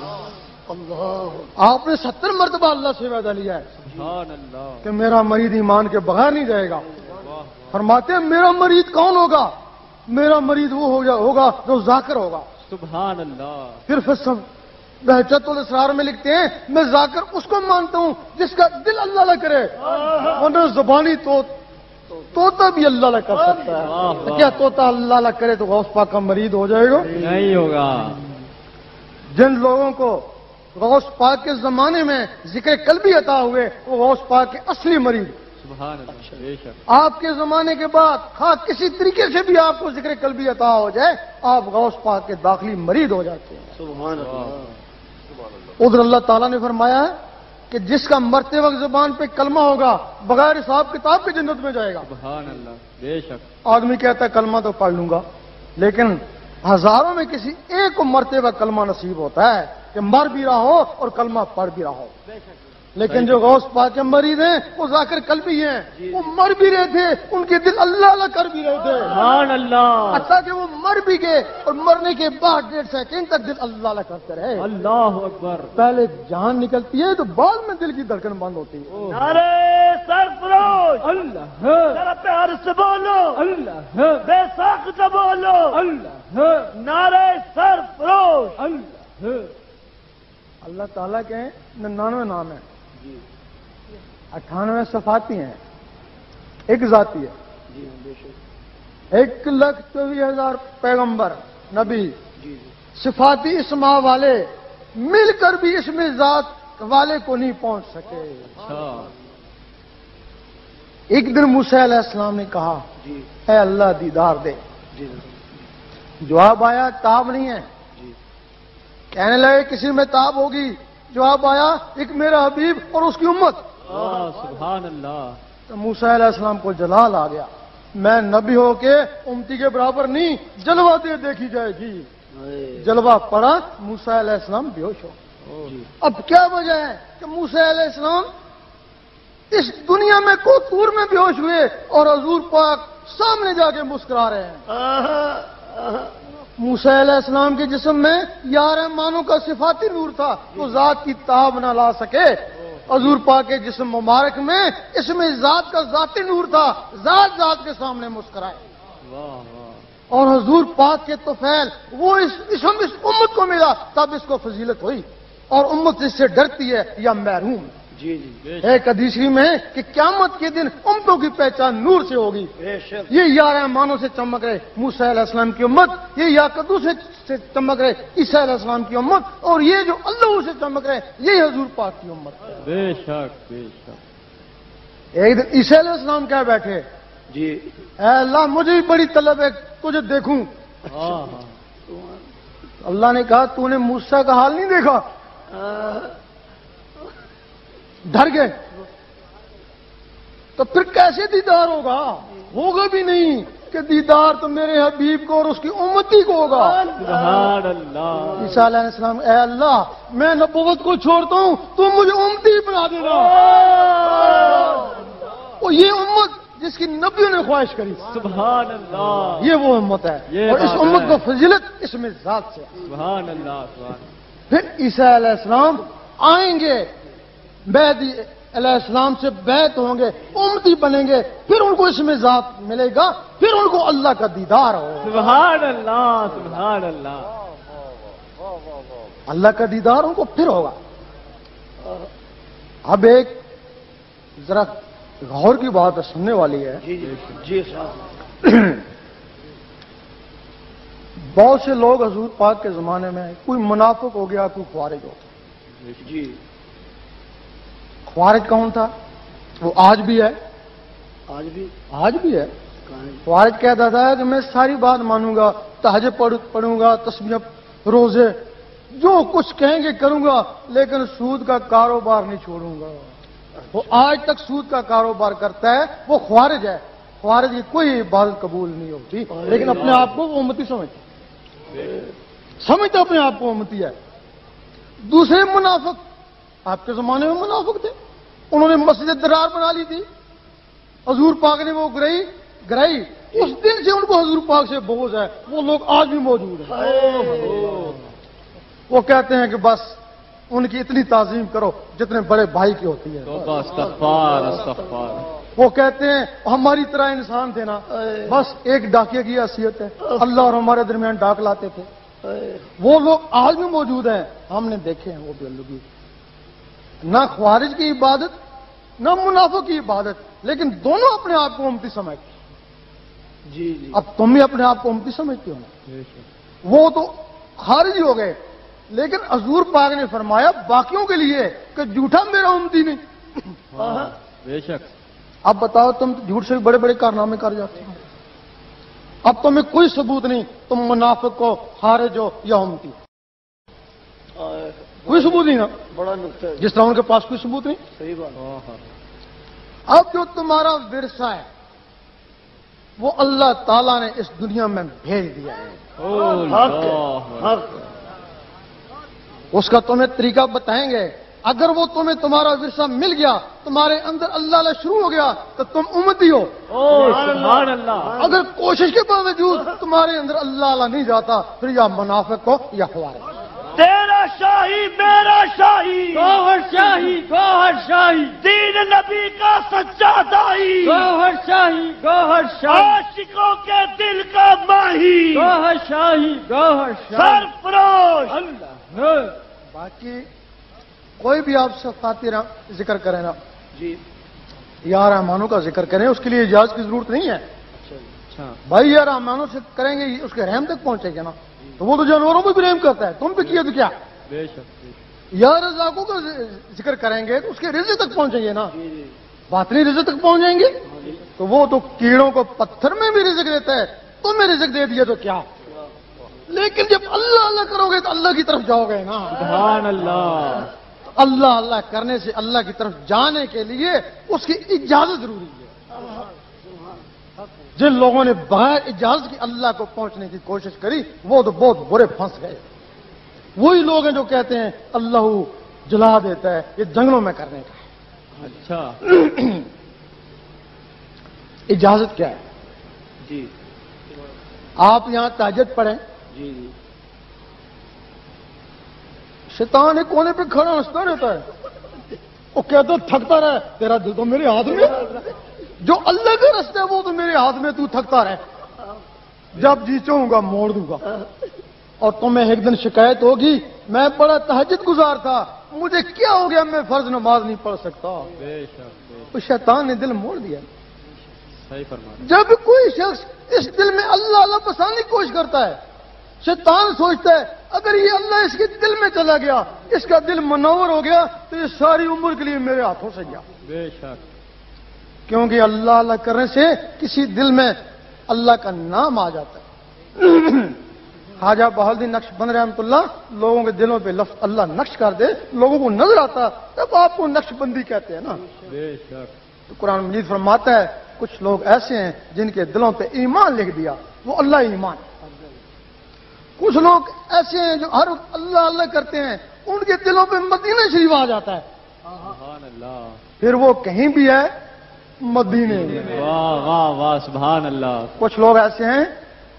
آپ نے 70 مرتبہ اللہ سے وعدہ لیا ہے سبحان اللہ کہ میرا مرید ایمان کے بغیر نہیں جائے گا. فرماتے ہیں میرا مرید کون ہوگا؟ میرا مرید وہ ہوگا جو ذاکر ہوگا. سبحان اللہ. پھر سب بہجت الاسرار میں لکھتے ہیں میں ذاکر اس کو مانتا ہوں جس کا دل اللہ نہ کرے، ورنہ زبانی طوطا بھی اللہ نہ کر سکتا ہے. کیا طوطا اللہ نہ کرے تو غوث پاک کا مرید ہو جائے گا؟ نہیں ہوگا. جن لوگوں کو غوث پاک کے زمانے میں ذکر قلبی عطا ہوئے وہ غوث پاک کے اصلی مرید. سبحان اللہ. بے شک. آپ کے زمانے کے بعد خواہ کسی طریقے سے بھی آپ کو ذکر قلبی عطا ہو جائے آپ غوث پاک کے داخلی مرید ہو جاتے ہیں. سبحان اللہ. ادھر اللہ تعالیٰ نے فرمایا ہے کہ جس کا مرتے وقت زبان پہ کلمہ ہوگا بغیر حساب کتاب کے جنت میں جائے گا. سبحان اللہ. بے شک. آدمی کہتا ہے کلمہ تو پڑھ لوں گا لیکن ہزاروں میں کسی ایک کو مرتے وقت کلمہ نصیب ہوتا ہے کہ مر بھی رہا ہو اور کلمہ پڑھ بھی رہا ہو. لیکن جو غوث پاک کے مریض ہیں وہ ذاکر قلبی ہیں. وہ مر بھی رہے تھے ان کے دل اللہ اللہ کر بھی رہے تھے. سبحان اللہ. حتیٰ کہ وہ مر بھی گئے اور مرنے کے بعد 1.5 سیکنڈ تک دل اللہ اللہ کرتے رہے. اللہ اکبر. پہلے جان نکلتی ہے تو بعد میں دل کی دھڑکن بند ہوتی ہے. نعرے سرفروش. اللہ. ذرا پیار سے بولو. اللہ. بے ساخت بولو. اللہ. نعرے سرفروش. اللہ. اللہ تعالیٰ کے 99 نام ہیں. 98 صفاتی ہیں ایک ذاتی ہے. 1,24,000 پیغمبر نبی صفاتی اسماء والے مل کر بھی اس میں ذات والے کو نہیں پہنچ سکے. ایک دن موسیٰ علیہ السلام نے کہا اے اللہ دیدار دے. جواب آیا تاب نہیں ہے. کہنے لگے کسی میں تاب ہوگی. جواب آیا ایک میرا حبیب اور اس کی امت. سبحان اللہ. تو موسیٰ علیہ السلام کو جلال آ گیا. میں نبی ہو کے امتی کے برابر نہیں جلوہ دے دیکھی جائے گی. جلوہ پڑا موسیٰ علیہ السلام بے ہوش ہو. اب کیا وجہ ہے کہ موسیٰ علیہ السلام اس دنیا میں کوتور میں بے ہوش ہوئے اور حضور پاک سامنے جا کے مسکرا رہے ہیں. موسیٰ علیہ السلام کے جسم میں 11 معنوں کا صفاتی نور تھا تو ذات کی تاب نہ لا سکے. حضور پاک کے جسم مبارک میں اس میں ذات کا ذاتی نور تھا. ذات کے سامنے مسکرائے. اور حضور پاک کے طفیل وہ اس امت کو ملا تب اس کو فضیلت ہوئی. اور امت اس سے ڈرتی ہے یا محروم. ایک حدیث میں کہ قیامت کے دن امتوں کی پہچان نور سے ہوگی. یہ 11 معنوں سے چمک رہے موسیٰ علیہ السلام کی امت. یہ یاقوت سے چمک رہے عیسیٰ علیہ السلام کی امت. اور یہ جو اللہ سے چمک رہے یہ حضور پاک کی امت. بے شک بے شک. ایک دن عیسیٰ علیہ السلام کہہ بیٹھے اے اللہ مجھے بھی بڑی طلب ہے تجھے دیکھوں. اللہ نے کہا تو نے موسیٰ کا حال نہیں دیکھا. ڈر گئے. تو پھر کیسے دیدار ہوگا بھی نہیں کہ دیدار تو میرے حبیب کو اور اس کی امتی کو ہوگا. سبحان اللہ. عیسیٰ علیہ السلام اے اللہ میں نبوت کو چھوڑتا ہوں تم مجھے امتی بنا دینا. اور یہ امت جس کی نبیوں نے خواہش کری. سبحان اللہ. یہ وہ امت ہے اور اس امت کو فضیلت اس میں ذات سے. سبحان اللہ. پھر عیسیٰ علیہ السلام آئیں گے مہدی علیہ السلام سے بیعت ہوں گے امتی بنیں گے. پھر ان کو اس میں ذات ملے گا. پھر ان کو اللہ کا دیدار ہوگا. سبحان اللہ. سبحان اللہ. اللہ کا دیدار ان کو پھر ہوگا. اب ایک ذرا غور کی بات سننے والی ہے. جی بہت سے لوگ حضور پاک کے زمانے میں کوئی منافق ہو گیا کوئی خوارج ہو گیا. خوارج کون تھا؟ وہ آج بھی ہے. آج بھی ہے. خوارج کہتا تھا کہ میں ساری بات مانوں گا تہجد پڑھوں گا تسبیح روزے جو کچھ کہیں گے کروں گا لیکن سود کا کاروبار نہیں چھوڑوں گا. وہ آج تک سود کا کاروبار کرتا ہے. وہ خوارج ہے. خوارج کی کوئی عبادت قبول نہیں ہوتی لیکن اپنے آپ کو وہ امتی سمجھتا اپنے آپ کو امتی ہے. دوسرے منافق آپ کے زمانے میں منافق تھے. انہوں نے مسجد درار بنا لی تھی. حضور پاک نے وہ گرائی. اس دن سے ان کو حضور پاک سے بغض ہے. وہ لوگ آج بھی موجود ہیں. وہ کہتے ہیں کہ بس ان کی اتنی تعظیم کرو جتنے بڑے بھائی کی ہوتی ہے. وہ کہتے ہیں ہماری طرح انسان تھے نا بس ایک ڈاکیے کی حیثیت ہے. اللہ اور ہمارے درمیان ڈاک لاتے تھے. وہ لوگ آج بھی موجود ہیں. ہم نے دیکھے ہیں وہ بھی لوگ نہ خوارج کی عبادت نہ منافق کی عبادت لیکن دونوں اپنے آپ کو امتی سمجھتے. اب تم بھی اپنے آپ کو امتی سمجھتے ہو. وہ تو خارجی ہو گئے. لیکن حضور پاک نے فرمایا باقیوں کے لیے کہ جھوٹا میرا امتی نہیں. بے شک. اب بتاؤ تم جھوٹ سے بھی بڑے بڑے کارنامے کر جاتے ہو. اب تمہیں کوئی ثبوت نہیں تم منافق کو خارج ہو یا امتی. کوئی ثبوت نہیں نا. بڑا نقطہ ہے. جس طرح ان کے پاس کوئی ثبوت نہیں. صحیح بات. اب جو تمہارا ورثہ ہے وہ اللہ تعالیٰ نے اس دنیا میں بھیج دیا ہے. اس کا تمہیں طریقہ بتائیں گے. اگر وہ تمہیں تمہارا ورثہ مل گیا, تمہارے اندر اللہ اللہ شروع ہو گیا تو تم امتی ہو. سبحان اللہ. اگر کوشش کے باوجود تمہارے اندر اللہ اللہ نہیں جاتا پھر یا منافق ہو یا خوارج. تیرا شاہی میرا شاہی, گوہر شاہی گوہر شاہی, دین نبی کا سچا دائی, گوہر شاہی گوہر شاہی, عاشقوں کے دل کا ماہی, گوہر شاہی گوہر شاہی, سرفروش اللہ. باقی کوئی بھی آپ صفاتی ذکر کریں نا جی, یا رحمانوں کا ذکر کریں, اس کے لیے اجازت کی ضرورت نہیں ہے. بھائی یا رحمانوں سے کریں گے اس کے رحم تک پہنچے گا نا, تو وہ تو جانوروں پہ بھی رحم کرتا ہے, تم پہ کیا تو کیا. بے شک. یا رزاقوں کا ذکر کریں گے تو اس کے رزق تک پہنچیں گے نا, باطنی رزق تک پہنچ جائیں گے. تو وہ تو کیڑوں کو پتھر میں بھی رزق دیتا ہے, تمہیں رزق دے دیا تو کیا. لیکن جب اللہ اللہ کرو گے تو اللہ کی طرف جاؤ گے نا. سبحان اللہ. اللہ اللہ کرنے سے اللہ کی طرف جانے کے لیے اس کی اجازت ضروری ہے. جن لوگوں نے بغیر اجازت کی اللہ کو پہنچنے کی کوشش کری وہ تو بہت برے پھنس گئے. وہی لوگ ہیں جو کہتے ہیں اللہ جلا دیتا ہے, یہ جنگلوں میں کرنے کا ہے. اچھا. اجازت کیا ہے جی. آپ یہاں تہجد پڑھیں, جی جی, شیطان ایک کونے پہ کھڑا ہنستا رہتا ہے, وہ کہتا تھکتا رہے تیرا دل تو میرے ہاتھ میں, جو اللہ کا رستہ ہے وہ تو میرے ہاتھ میں, تو تھکتا رہے, جب جی چاہوں گا موڑ دوں گا. اور تمہیں ایک دن شکایت ہوگی میں بڑا تہجد گزار تھا, مجھے کیا ہو گیا میں فرض نماز نہیں پڑھ سکتا. بے شک. تو شیطان نے دل موڑ دیا. صحیح فرمایا. جب کوئی شخص اس دل میں اللہ اللہ بسانے کی کوشش کرتا ہے, شیطان سوچتا ہے اگر یہ اللہ اس کے دل میں چلا گیا, اس کا دل منور ہو گیا تو یہ ساری عمر کے لیے میرے ہاتھوں سے گیا. بے شک. کیونکہ اللہ اللہ کرنے سے کسی دل میں اللہ کا نام آ جاتا ہے. خواجہ بہاؤالدین نقشبند رحمۃ اللہ لوگوں کے دلوں پہ لفظ اللہ نقش کر دے, لوگوں کو نظر آتا, تب آپ کو نقش بندی کہتے ہیں نا. بے شک. تو قرآن مجید فرماتا ہے کچھ لوگ ایسے ہیں جن کے دلوں پہ ایمان لکھ دیا, وہ اللہ ایمان. کچھ لوگ ایسے ہیں جو ہر وقت اللہ اللہ کرتے ہیں, ان کے دلوں پہ مدینہ شریف آ جاتا ہے. سبحان اللہ. پھر وہ کہیں بھی ہے مدینے میں. واہ واہ واہ, سبحان اللہ. کچھ لوگ ایسے ہیں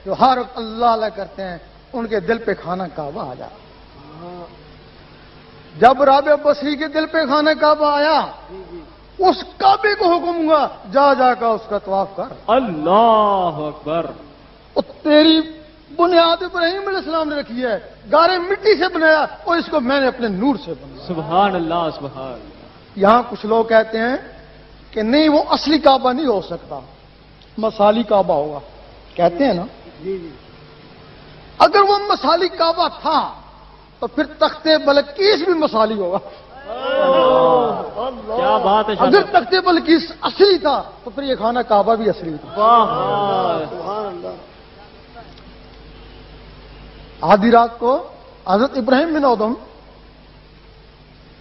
جو ہر وقت اللہ اللہ کرتے ہیں, ان کے دل پہ خانہ کعبہ آ جاتا. جب رابعہ بصری کے دل پہ خانہ کعبہ آیا, اس کعبے کو حکم ہوا جا جا کر اس کا طواف کر. اللہ اکبر. اور تیری بنیاد ابراہیم علیہ السلام نے رکھی ہے, گارے مٹی سے بنایا اور اس کو میں نے اپنے نور سے بنایا. سبحان اللہ. سبحان اللہ. یہاں کچھ لوگ کہتے ہیں کہ نہیں وہ اصلی کعبہ نہیں ہو سکتا, مثالی کعبہ ہوگا. کہتے ہیں نا اگر وہ مثالی کعبہ تھا تو پھر تخت بلقیس بھی مثالی ہوگا. کیا بات ہے. اگر تخت بلقیس اصلی تھا تو پھر یہ خانہ کعبہ بھی اصلی تھا. آدھی رات کو حضرت ابراہیم بن ادم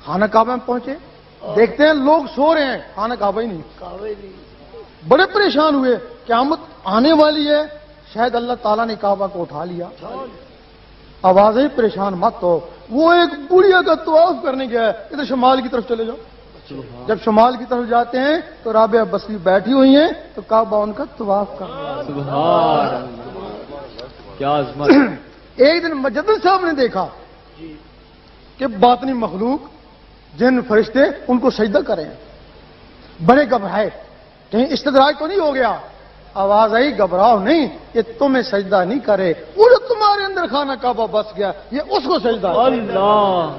خانہ کعبہ میں پہنچے, دیکھتے ہیں لوگ سو رہے ہیں, خانہ کعبہ ہی نہیں. بڑے پریشان ہوئے, قیامت آنے والی ہے, شاید اللہ تعالیٰ نے کعبہ کو اٹھا لیا. آوازیں پریشان مت ہو. وہ ایک بڑھیا کا طواف کرنے گیا ہے, ادھر شمال کی طرف چلے جاؤ. جب شمال کی طرف جاتے ہیں تو رابعہ بصری بیٹھی ہوئی ہیں, تو کعبہ ان کا طواف کر رہا ہے. سبحان اللہ. کیا عظمت. ایک دن مجدد صاحب نے دیکھا کہ باطنی مخلوق جن فرشتے ان کو سجدہ کریں. بڑے گھبرائے, کہیں استدراج تو نہیں ہو گیا. آواز آئی گھبراؤ نہیں, یہ تمہیں سجدہ نہیں کرے, وہ جو تمہارے اندر خانہ کعبہ بس گیا یہ اس کو سجدہ کرے. اللہ.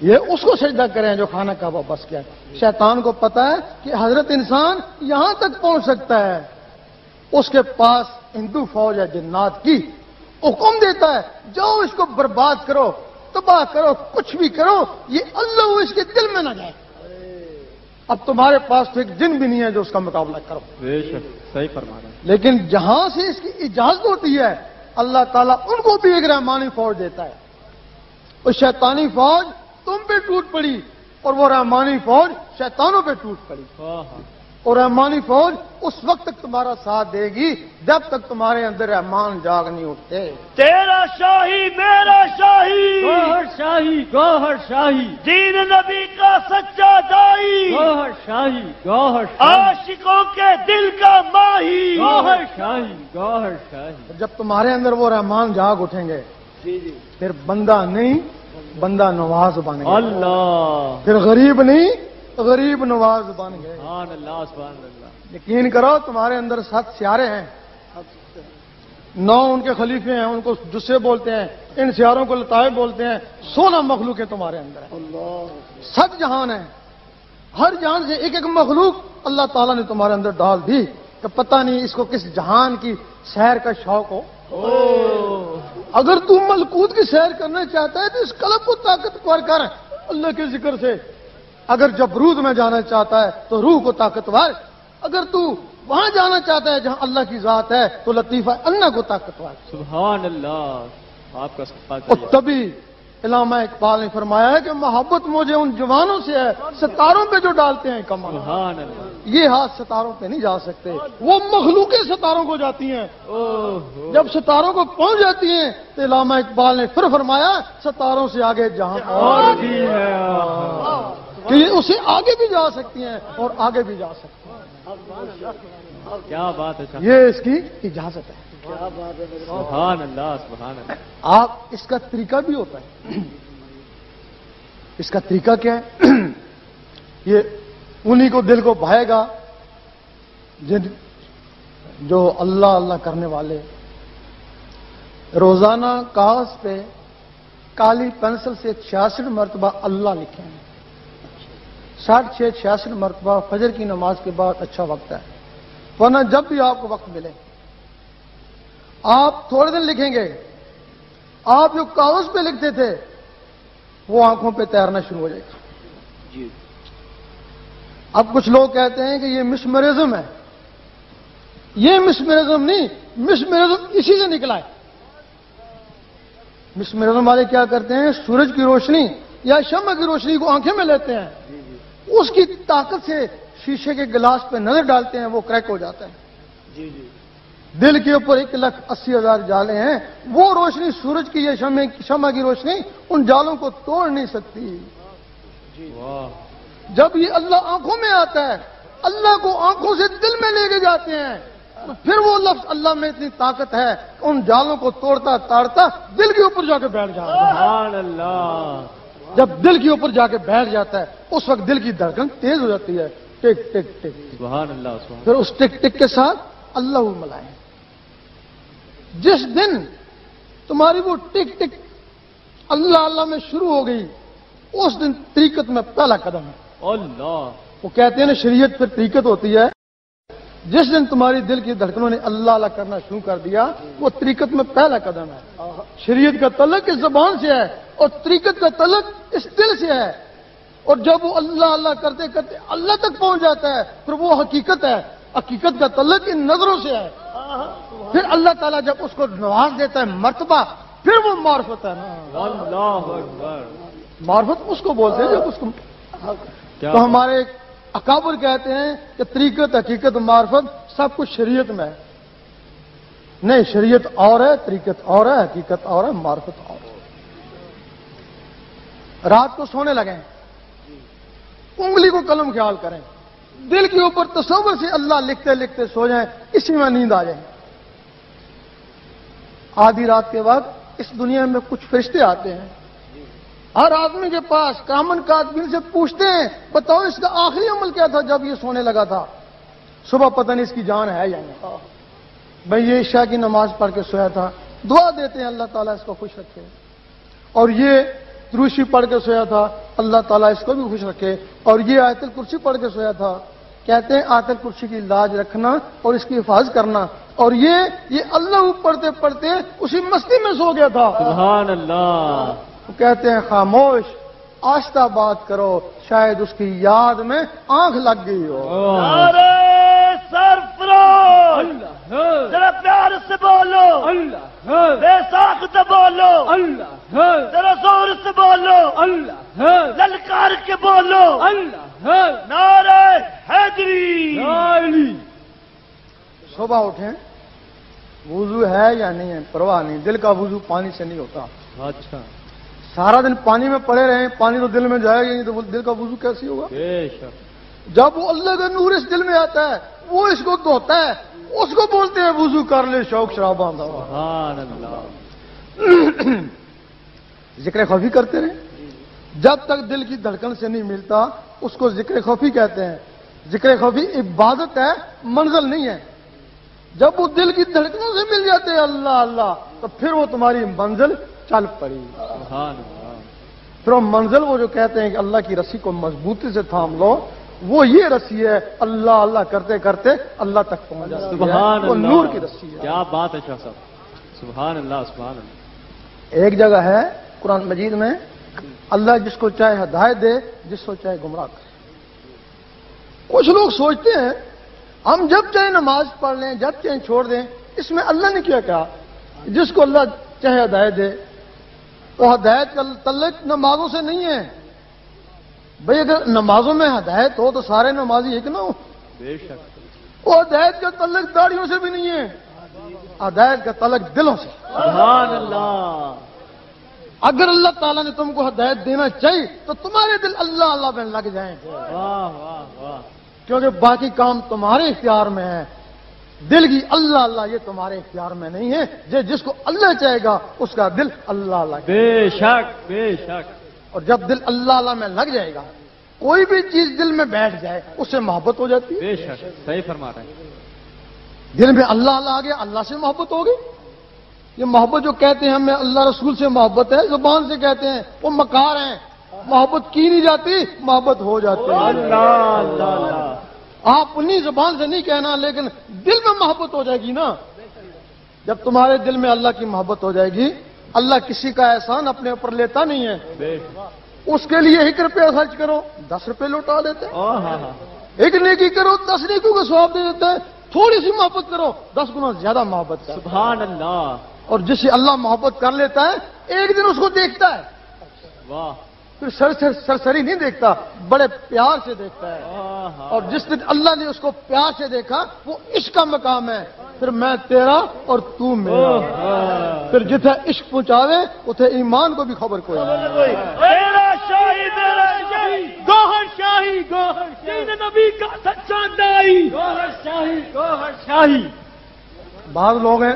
یہ اس کو سجدہ کریں جو خانہ کعبہ بس گیا. شیطان کو پتا ہے کہ حضرت انسان یہاں تک پہنچ سکتا ہے, اس کے پاس ہندو فوج ہے جنات کی, حکم دیتا ہے جاؤ اس کو برباد کرو، تباہ کرو، کچھ بھی کرو، یہ اللہ وہ اس کے دل میں نہ جائے۔ اب تمہارے پاس تو ایک دن بھی نہیں ہے جو اس کا مقابلہ کرو۔ بے شک صحیح فرما رہے ہیں۔ لیکن جہاں سے اس کی اجازت ہوتی ہے اللہ تعالیٰ ان کو بھی ایک رحمانی فوج دیتا ہے۔ وہ شیطانی فوج تم پہ ٹوٹ پڑی اور وہ رحمانی فوج شیطانوں پہ ٹوٹ پڑی، اور رحمانی فوج اس وقت تک تمہارا ساتھ دے گی جب تک تمہارے اندر رحمان جاگ نہیں اٹھتے۔ تیرا شاہی میرا شاہی، گوہر شاہی گوہر شاہی، دین نبی کا سچا دائی، گوہر شاہی گوہر شاہی، عاشقوں کے دل کا ماہی، گوہر شاہی گوہر شاہی۔ جب تمہارے اندر وہ رحمان جاگ اٹھیں گے پھر بندہ نہیں بندہ نواز بن گئے، اللہ، پھر غریب نہیں غریب نواز بن گئے۔ سبحان اللہ سبحان اللہ۔ یقین کرو تمہارے اندر 7 سیارے ہیں، 9 ان کے خلیفے ہیں، ان کو جسے بولتے ہیں، ان سیاروں کو لطائف بولتے ہیں، 16 مخلوق تمہارے اندر ہے، 7 جہان ہیں، ہر جہان سے ایک ایک مخلوق اللہ تعالیٰ نے تمہارے اندر ڈال دی کہ پتہ نہیں اس کو کس جہان کی سیر کا شوق ہو۔ اگر تم ملکوت کی سیر کرنا چاہتا ہے تو اس قلب کو طاقتور کر اللہ کے ذکر سے، اگر جبروت میں جانا چاہتا ہے تو روح کو طاقتور، اگر تو وہاں جانا چاہتا ہے جہاں اللہ کی ذات ہے تو لطیفہ اللہ کو طاقتور۔ سبحان اللہ، آپ کا صدقہ اور چاہیے۔ تبھی علامہ اقبال نے فرمایا ہے کہ محبت مجھے ان جوانوں سے ہے ستاروں پہ جو ڈالتے ہیں کمر، سبحان اللہ۔ یہ ہاتھ ستاروں پہ نہیں جا سکتے، وہ مخلوقیں ستاروں کو جاتی ہیں، جب ستاروں کو پہنچ جاتی ہیں تو علامہ اقبال نے پھر فرمایا ستاروں سے آگے جہاں اور بھی ہے، کہ یہ اسے آگے بھی جا سکتی ہیں اور آگے بھی جا سکتی ہیں، کیا بات ہے، یہ اس کی اجازت ہے۔ سبحان اللہ سبحان اللہ۔ آپ اس کا طریقہ بھی ہوتا ہے، اس کا طریقہ کیا ہے؟ یہ انہی کو دل کو بھائے گا جو اللہ اللہ کرنے والے روزانہ کاغذ پہ کالی پینسل سے 66 مرتبہ اللہ لکھیں گے، 66 مرتبہ فجر کی نماز کے بعد اچھا وقت ہے، ورنہ جب بھی آپ کو وقت ملے آپ تھوڑے دن لکھیں گے، آپ جو کاغذ پہ لکھتے تھے وہ آنکھوں پہ تیرنا شروع ہو جائے گا۔ اب کچھ لوگ کہتے ہیں کہ یہ مسمرزم ہے، یہ مسمرزم نہیں، مسمرزم اسی سے نکلا ہے۔ مسمرزم والے کیا کرتے ہیں؟ سورج کی روشنی یا شمع کی روشنی کو آنکھیں میں لیتے ہیں، اس کی طاقت سے شیشے کے گلاس پہ نظر ڈالتے ہیں، وہ کریک ہو جاتا ہے۔ دل کے اوپر 1,80,000 جالے ہیں، وہ روشنی سورج کی یا شمع کی روشنی ان جالوں کو توڑ نہیں سکتی۔ جب یہ اللہ آنکھوں میں آتا ہے، اللہ کو آنکھوں سے دل میں لے کے جاتے ہیں، تو پھر وہ لفظ اللہ میں اتنی طاقت ہے کہ ان جالوں کو توڑتا تاڑتا دل کے اوپر جا کے بیٹھ جاتا ہے۔ سبحان اللہ۔ جب دل کے اوپر جا کے بیٹھ جاتا ہے اس وقت دل کی دھڑکن تیز ہو جاتی ہے، ٹک ٹک ٹک، سبحان اللہ سبحان پھر اس ٹک ٹک کے ساتھ اللہ ملائیں۔ جس دن تمہاری وہ ٹک ٹک اللہ اللہ میں شروع ہو گئی اس دن طریقت میں پہلا قدم ہے۔ اللہ، وہ کہتے ہیں نا شریعت پھر طریقت ہوتی ہے، جس دن تمہاری دل کی دھڑکنوں نے اللہ اللہ کرنا شروع کر دیا وہ طریقت میں پہلا قدم ہے۔ شریعت کا تعلق اس زبان سے ہے اور طریقت کا تعلق اس دل سے ہے، اور جب وہ اللہ اللہ کرتے کرتے اللہ تک پہنچ جاتا ہے پھر وہ حقیقت ہے۔ حقیقت کا تعلق ان نظروں سے ہے، پھر اللہ تعالیٰ جب اس کو نواز دیتا ہے مرتبہ پھر وہ معرفت ہے نا۔ اللہ اکبر، معرفت اس کو بولتے ہیں جب اس کو کیا تو ہمارے اکابر کہتے ہیں کہ طریقت حقیقت معرفت سب کچھ شریعت میں ہے۔ نہیں، شریعت اور ہے، طریقت اور ہے، حقیقت اور ہے، معرفت اور ہے۔ رات کو سونے لگیں، انگلی کو قلم خیال کریں، دل کے اوپر تصور سے اللہ لکھتے لکھتے سو جائیں، اسی میں نیند آ جائے۔ آدھی رات کے بعد اس دنیا میں کچھ فرشتے آتے ہیں، ہر آدمی کے پاس کامن کاتبین سے پوچھتے ہیں بتاؤ اس کا آخری عمل کیا تھا جب یہ سونے لگا تھا، صبح پتہ نہیں اس کی جان ہے یا نہیں، بھائی یہ عشاء کی نماز پڑھ کے سویا تھا، دعا دیتے ہیں اللہ تعالیٰ اس کو خوش رکھے، اور یہ دروشی پڑھ کے سویا تھا، اللہ تعالیٰ اس کو بھی خوش رکھے، اور یہ آیت الکرسی پڑھ کے سویا تھا کہتے ہیں آیت الکرسی کی لاج رکھنا اور اس کی حفاظت کرنا، اور یہ اللہ پڑھتے پڑھتے اسی مستی میں سو گیا تھا۔ سبحان اللہ۔ وہ کہتے ہیں خاموش، آہستہ بات کرو، شاید اس کی یاد میں آنکھ لگ گئی ہو۔ نعرہ سرفراز، ذرا پیار سے بولو، بے ساخت بولو، ذرا زور سے بولو، للکار کے بولو، نعرہ حیدری۔ صبح اٹھیں، وضو ہے یا نہیں ہے پرواہ نہیں، دل کا وضو پانی سے نہیں ہوتا۔ اچھا، سارا دن پانی میں پڑے رہیں، پانی تو دل میں جائے گا نہیں تو دل کا وضو کیسے ہوگا؟ بے شک۔ جب وہ اللہ کا نور اس دل میں آتا ہے، وہ اس کو دھوتا ہے، اس کو بولتے ہیں وضو کر لے شوق شراب باندھا ہوا۔ سبحان اللہ۔ ذکر خفی کرتے رہیں، جب تک دل کی دھڑکن سے نہیں ملتا اس کو ذکر خفی کہتے ہیں۔ ذکر خفی عبادت ہے، منزل نہیں ہے۔ جب وہ دل کی دھڑکنوں سے مل جاتے ہیں اللہ اللہ، تو پھر وہ تمہاری منزل چل پڑی۔ سبحان اللہ۔ پھر وہ منزل، وہ جو کہتے ہیں کہ اللہ کی رسی کو مضبوطی سے تھام لو، وہ یہ رسی ہے، اللہ اللہ کرتے کرتے اللہ تک پہنچ جاتی ہے۔ سبحان وہ اللہ، نور کی رسی ہے۔ کیا بات ہے شاہ صاحب، سبحان اللہ سبحان اللہ۔ ایک جگہ ہے قرآن مجید میں، اللہ جس کو چاہے ہدایت دے، جس کو چاہے گمراہ کرے۔ کچھ لوگ سوچتے ہیں ہم جب چاہے نماز پڑھ لیں، جب چاہے چھوڑ دیں، اس میں اللہ نے کیا کہا؟ جس کو اللہ چاہے ہدایت دے، وہ ہدایت کا تعلق نمازوں سے نہیں ہے بھئی۔ اگر نمازوں میں ہدایت ہو تو سارے نمازی ایک نہ ہو۔ بے شک۔ وہ ہدایت کا تعلق داڑھیوں سے بھی نہیں ہے، ہدایت کا تعلق دلوں سے۔ سبحان اللہ۔ اگر اللہ تعالیٰ نے تم کو ہدایت دینا چاہیے تو تمہارے دل اللہ اللہ میں لگ جائیں گے، واہ واہ واہ۔ کیونکہ باقی کام تمہارے اختیار میں ہے، دل کی اللہ اللہ یہ تمہارے اختیار میں نہیں ہے۔ جس کو اللہ چاہے گا اس کا دل اللہ اللہ۔ بے شک بے شک۔ اور جب دل اللہ اللہ میں لگ جائے گا، کوئی بھی چیز دل میں بیٹھ جائے اس سے محبت ہو جاتی ہے۔ بے شک، صحیح فرما رہے ہیں۔ دل میں اللہ اللہ آ گیا، اللہ سے محبت ہو گئی۔ یہ محبت جو کہتے ہیں ہمیں اللہ رسول سے محبت ہے، زبان سے کہتے ہیں، وہ مکار ہیں۔ محبت کی نہیں جاتی، محبت ہو جاتی ہے۔ اللہ اللہ اللہ۔ آپ انہیں زبان سے نہیں کہنا، لیکن دل میں محبت ہو جائے گی نا۔ جب تمہارے دل میں اللہ کی محبت ہو جائے گی، اللہ کسی کا احسان اپنے اوپر لیتا نہیں ہے۔ بے اس کے لیے 1 روپیہ خرچ کرو، 10 روپے لوٹا دیتے ہیں۔ ہاں۔ ایک نیکی کرو، 10 نیکیوں کا ثواب دے دیتا ہے۔ تھوڑی سی محبت کرو، 10 گنا زیادہ محبت کرو۔ سبحان اللہ۔ اور جس سے اللہ محبت کر لیتا ہے، ایک دن اس کو دیکھتا ہے، واہ۔ پھر سرسری نہیں دیکھتا، بڑے پیار سے دیکھتا ہے۔ اور جس دن اللہ نے اس کو پیار سے دیکھا، وہ عشق کا مقام ہے۔ پھر میں تیرا اور تو میرا، پھر جتھے عشق پہنچاوے اتھے ایمان کو بھی خبر کوئی نہیں۔ میرا شاہی میرا شاہی، گوہر شاہی گوہر دین نبی کا سچا دائی، گوہر شاہی گوہر شاہی۔ بعض لوگ ہیں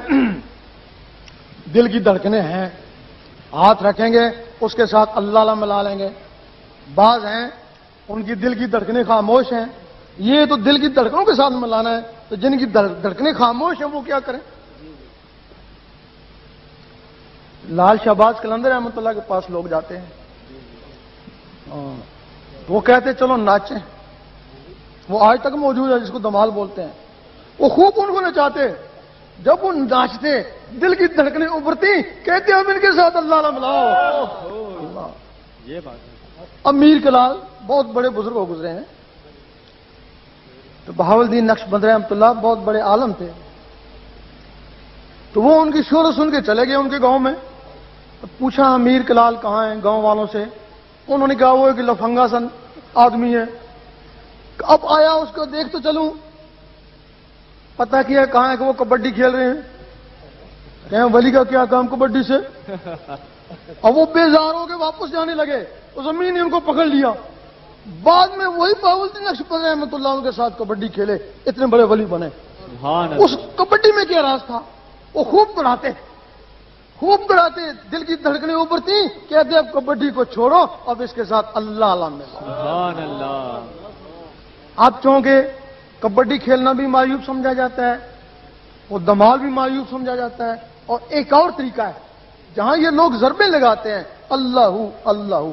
دل کی دھڑکنیں ہیں، ہاتھ رکھیں گے اس کے ساتھ اللہ اللہ ملا لیں گے۔ بعض ہیں ان کی دل کی دھڑکنیں خاموش ہیں، یہ تو دل کی دھڑکنوں کے ساتھ ملانا ہے، تو جن کی دھڑکنیں خاموش ہیں وہ کیا کریں؟ لال شہباز قلندر رحمۃ اللہ کے پاس لوگ جاتے ہیں، وہ کہتے چلو ناچیں۔ وہ آج تک موجود ہے، جس کو دمال بولتے ہیں۔ وہ خوب ان کو نچاتے، جب وہ ناچتے دل کی دھڑکنیں ابھرتی، کہتے ہم ان کے ساتھ اللہ اللہ ملاؤ۔ یہ بات ہے۔ اب میر کلال بہت بڑے بزرگ ہو گزرے ہیں، تو بہاول الدین نقشبند رحمۃ اللہ بہت بڑے عالم تھے، تو وہ ان کی شہرت سن کے چلے گئے ان کے گاؤں میں۔ تو پوچھا میر کلال کہاں ہیں گاؤں والوں سے، انہوں نے کہا وہ ایک لفنگا سن آدمی ہے۔ اب آیا اس کو دیکھ تو چلوں، پتا کیا کہاں ہے کہ وہ کبڈی کھیل رہے ہیں۔ کہیں ولی کا کیا کام کبڈی سے؟ اور وہ بیزار ہو کے واپس جانے لگے، تو زمین نے ان کو پکڑ لیا۔ بعد میں وہی بہاول الدین نقشبند رحمۃ اللہ ان کے ساتھ کبڈی کھیلے، اتنے بڑے ولی بنے۔ سبحان اس اللہ۔ کبڈی میں کیا راز تھا؟ وہ خوب کڑاتے، دل کی دھڑکنیں ابھرتی، کہتے اب کبڈی کو چھوڑو، اب اس کے ساتھ اللہ اللہ میں۔ سبحان اللہ۔ آپ چونکہ کبڈی کھیلنا بھی معیوب سمجھا جاتا ہے، وہ دمال بھی معیوب سمجھا جاتا ہے، اور ایک اور طریقہ ہے جہاں یہ لوگ ضربیں لگاتے ہیں، اللہ اللہ،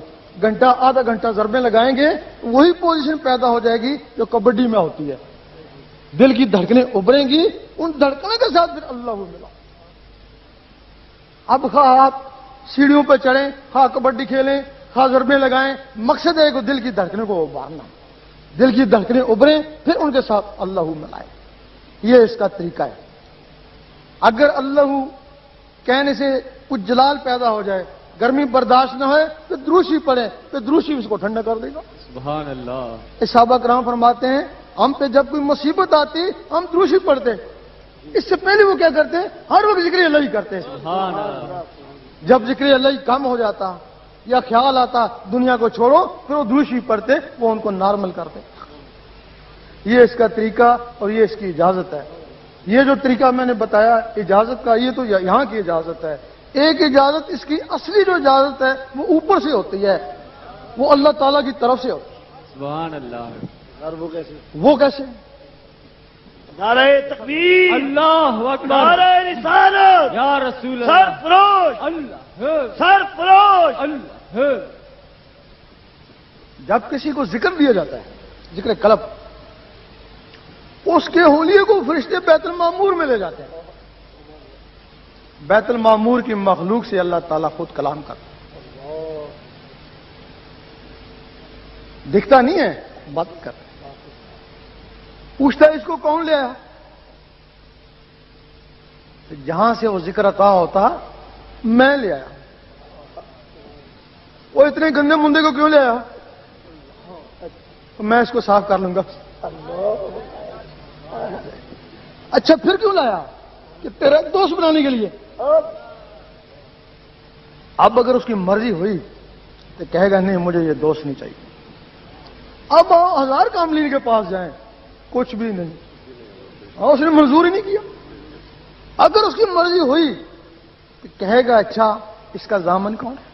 گھنٹہ آدھا گھنٹہ ضربیں لگائیں گے، وہی پوزیشن پیدا ہو جائے گی جو کبڈی میں ہوتی ہے. دل کی دھڑکنیں ابھریں گی، ان دھڑکنوں کے ساتھ پھر اللہ کو ملا. اب خواہ آپ سیڑھیوں پہ چڑھیں، خواہ کبڈی کھیلیں، خواہ ضربے لگائیں، مقصد ہے کہ دل کی دھڑکنوں کو ابھارنا. دل کی دھڑکنیں ابھریں، پھر ان کے ساتھ اللہ ملائے. یہ اس کا طریقہ ہے. اگر اللہ کہنے سے کچھ جلال پیدا ہو جائے، گرمی برداشت نہ ہوئے، تو دروشی پڑے، تو دروشی اس کو ٹھنڈا کر دے گا. سبحان اللہ. صحابہ کرام فرماتے ہیں ہم پہ جب کوئی مصیبت آتی ہم دروشی پڑھتے، اس سے پہلے وہ کیا کرتے ہیں؟ ہر وقت ذکر اللہ ہی کرتے. سبحان اللہ. جب ذکر اللہ کم ہو جاتا یا خیال آتا دنیا کو چھوڑو، پھر وہ دروشی پڑھتے، وہ ان کو نارمل کرتے. یہ اس کا طریقہ اور یہ اس کی اجازت ہے. یہ جو طریقہ میں نے بتایا اجازت کا، یہ تو یہاں کی اجازت ہے. ایک اجازت، اس کی اصلی جو اجازت ہے وہ اوپر سے ہوتی ہے، وہ اللہ تعالیٰ کی طرف سے ہوتی ہے. سبحان اللہ. اور وہ کیسے؟ نعرہ تکبیر، اللہ اکبر. نعرہ رسالت، یا رسول اللہ. سرفروش، اللہ سرفروش. اللہ. جب کسی کو ذکر دیا جاتا ہے، ذکر قلب، اس کے حلیے کو فرشتے بیت المعمور میں لے جاتے ہیں. بیت المعمور کی مخلوق سے اللہ تعالیٰ خود کلام کرتا ہے. دکھتا نہیں ہے، بات کرتا ہے. پوچھتا ہے اس کو کون لے آیا؟ جہاں سے وہ ذکر عطا ہوتا میں لے آیا. وہ اتنے گندے مندے کو کیوں لے آیا؟ میں اس کو صاف کر لوں گا. اچھا پھر کیوں لایا؟ کہ تیرا دوست بنانے کے لیے. اب اگر اس کی مرضی ہوئی تو کہے گا نہیں مجھے یہ دوست نہیں چاہیے. اب 1000 کاملین کے پاس جائیں، کچھ بھی نہیں، اس نے منظور ہی نہیں کیا. اگر اس کی مرضی ہوئی تو کہے گا اچھا اس کا ضامن کون ہے؟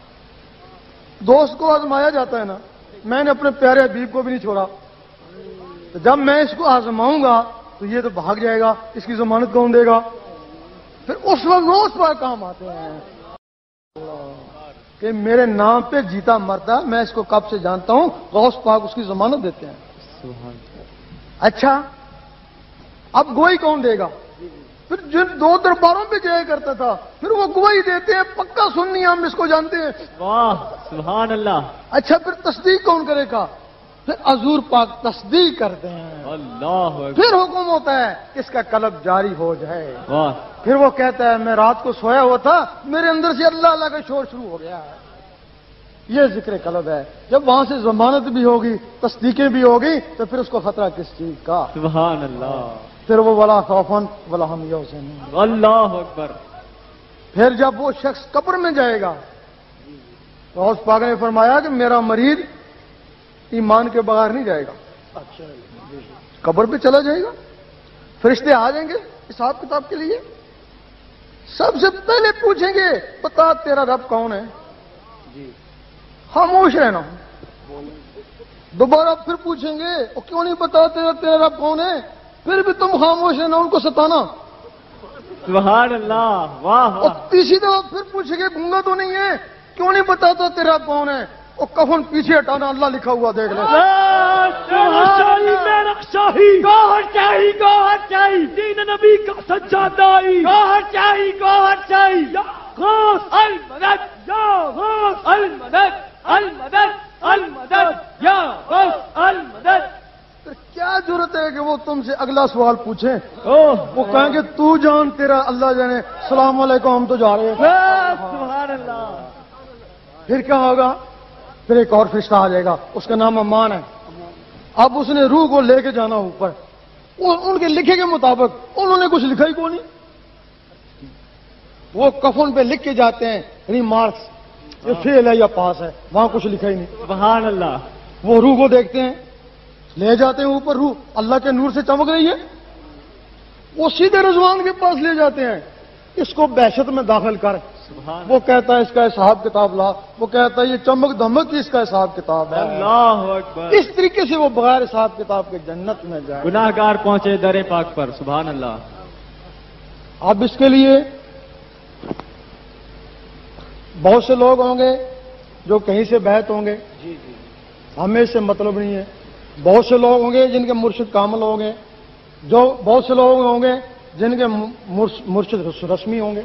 دوست کو آزمایا جاتا ہے نا. میں نے اپنے پیارے حبیب کو بھی نہیں چھوڑا، تو جب میں اس کو آزماؤں گا تو یہ تو بھاگ جائے گا، اس کی ضمانت کون دے گا؟ پھر اس وقت وہ اس پر کام آتے ہیں کہ میرے نام پہ جیتا مرتا، میں اس کو کب سے جانتا ہوں. غوث پاک اس کی ضمانت دیتے ہیں. سبحان. اچھا اب گواہی کون دے گا؟ پھر جن 2 درباروں پہ جایا کرتا تھا، پھر وہ گواہی دیتے ہیں، پکا سننی ہم اس کو جانتے ہیں. واہ سبحان اللہ. اچھا پھر تصدیق کون کرے گا؟ پھر حضور پاک تصدیق کرتے ہیں. اللہ اکبر. پھر حکم ہوتا ہے کہ اس کا قلب جاری ہو جائے. واہ. پھر وہ کہتا ہے میں رات کو سویا ہوا تھا، میرے اندر سے اللہ اللہ کا شور شروع ہو گیا. یہ ذکر قلب ہے. جب وہاں سے ضمانت بھی ہوگی، تصدیقیں بھی ہوگی، تو پھر اس کو خطرہ کس چیز کا؟ سبحان اللہ. پھر وہ ولا خوفن ولا ہم یحزنون. اللہ اکبر. پھر جب وہ شخص قبر میں جائے گا، غوث پاک نے فرمایا کہ میرا مریض ایمان کے بغیر نہیں جائے گا، قبر پہ چلا جائے گا. فرشتے آ جائیں گے حساب کتاب کے لیے. سب سے پہلے پوچھیں گے بتا تیرا رب کون ہے؟ خاموش رہنا. دوبارہ پھر پوچھیں گے وہ کیوں نہیں بتا تیرا رب کون ہے؟ پھر بھی تم خاموش رہنا، ان کو ستانا. سبحان اللہ. واہ اور واہ. تیسری دفعہ پھر پوچھیں گے گونگا تو نہیں ہے؟ کیوں نہیں بتاتا تیرا رب کون ہے؟ وہ کفن پیچھے ہٹانا، اللہ لکھا ہوا دیکھ لے. میرا شاہی گوہر چاہی، گوہر چاہی، دین نبی کا سجادائی، گوہر چاہی، گوہر چاہی. یا غوث المدد، یا غوث المدد، المدد المدد، یا غوث المدد. تو کیا ضرورت ہے کہ وہ تم سے اگلا سوال پوچھیں؟ اوہ وہ کہیں گے تو جان تیرا اللہ جانے، السلام علیکم ہم تو جا رہے ہیں. سبحان اللہ. پھر کیا ہوگا؟ پھر ایک اور فرشتہ آ جائے گا، اس کا نام امان ہے. اب اس نے روح کو لے کے جانا اوپر. ان کے لکھے کے مطابق انہوں نے کچھ لکھا ہی کو نہیں. وہ کفن پہ لکھ کے جاتے ہیں ریمارکس، یہ فیل ہے یا پاس ہے، وہاں کچھ لکھا ہی نہیں. سبحان اللہ. وہ روح کو دیکھتے ہیں، لے جاتے ہیں اوپر. روح اللہ کے نور سے چمک رہی ہے. وہ سیدھے رضوان کے پاس لے جاتے ہیں، اس کو بحشت میں داخل کر. سبحان. وہ کہتا ہے اس کا حساب کتاب لا. وہ کہتا ہے یہ چمک دھمک کی اس کا حساب کتاب ہے. اللہ اکبر. اس طریقے سے وہ بغیر حساب کتاب کے جنت میں جائے. گناہ گار پہنچے در پاک پر. سبحان اللہ. اب اس کے لیے بہت سے لوگ ہوں گے جو کہیں سے بیعت ہوں گے. ہمیں اس سے مطلب نہیں ہے. بہت سے لوگ ہوں گے جن کے مرشد کامل ہوں گے، جو بہت سے لوگ ہوں گے جن کے مرشد رسمی ہوں گے.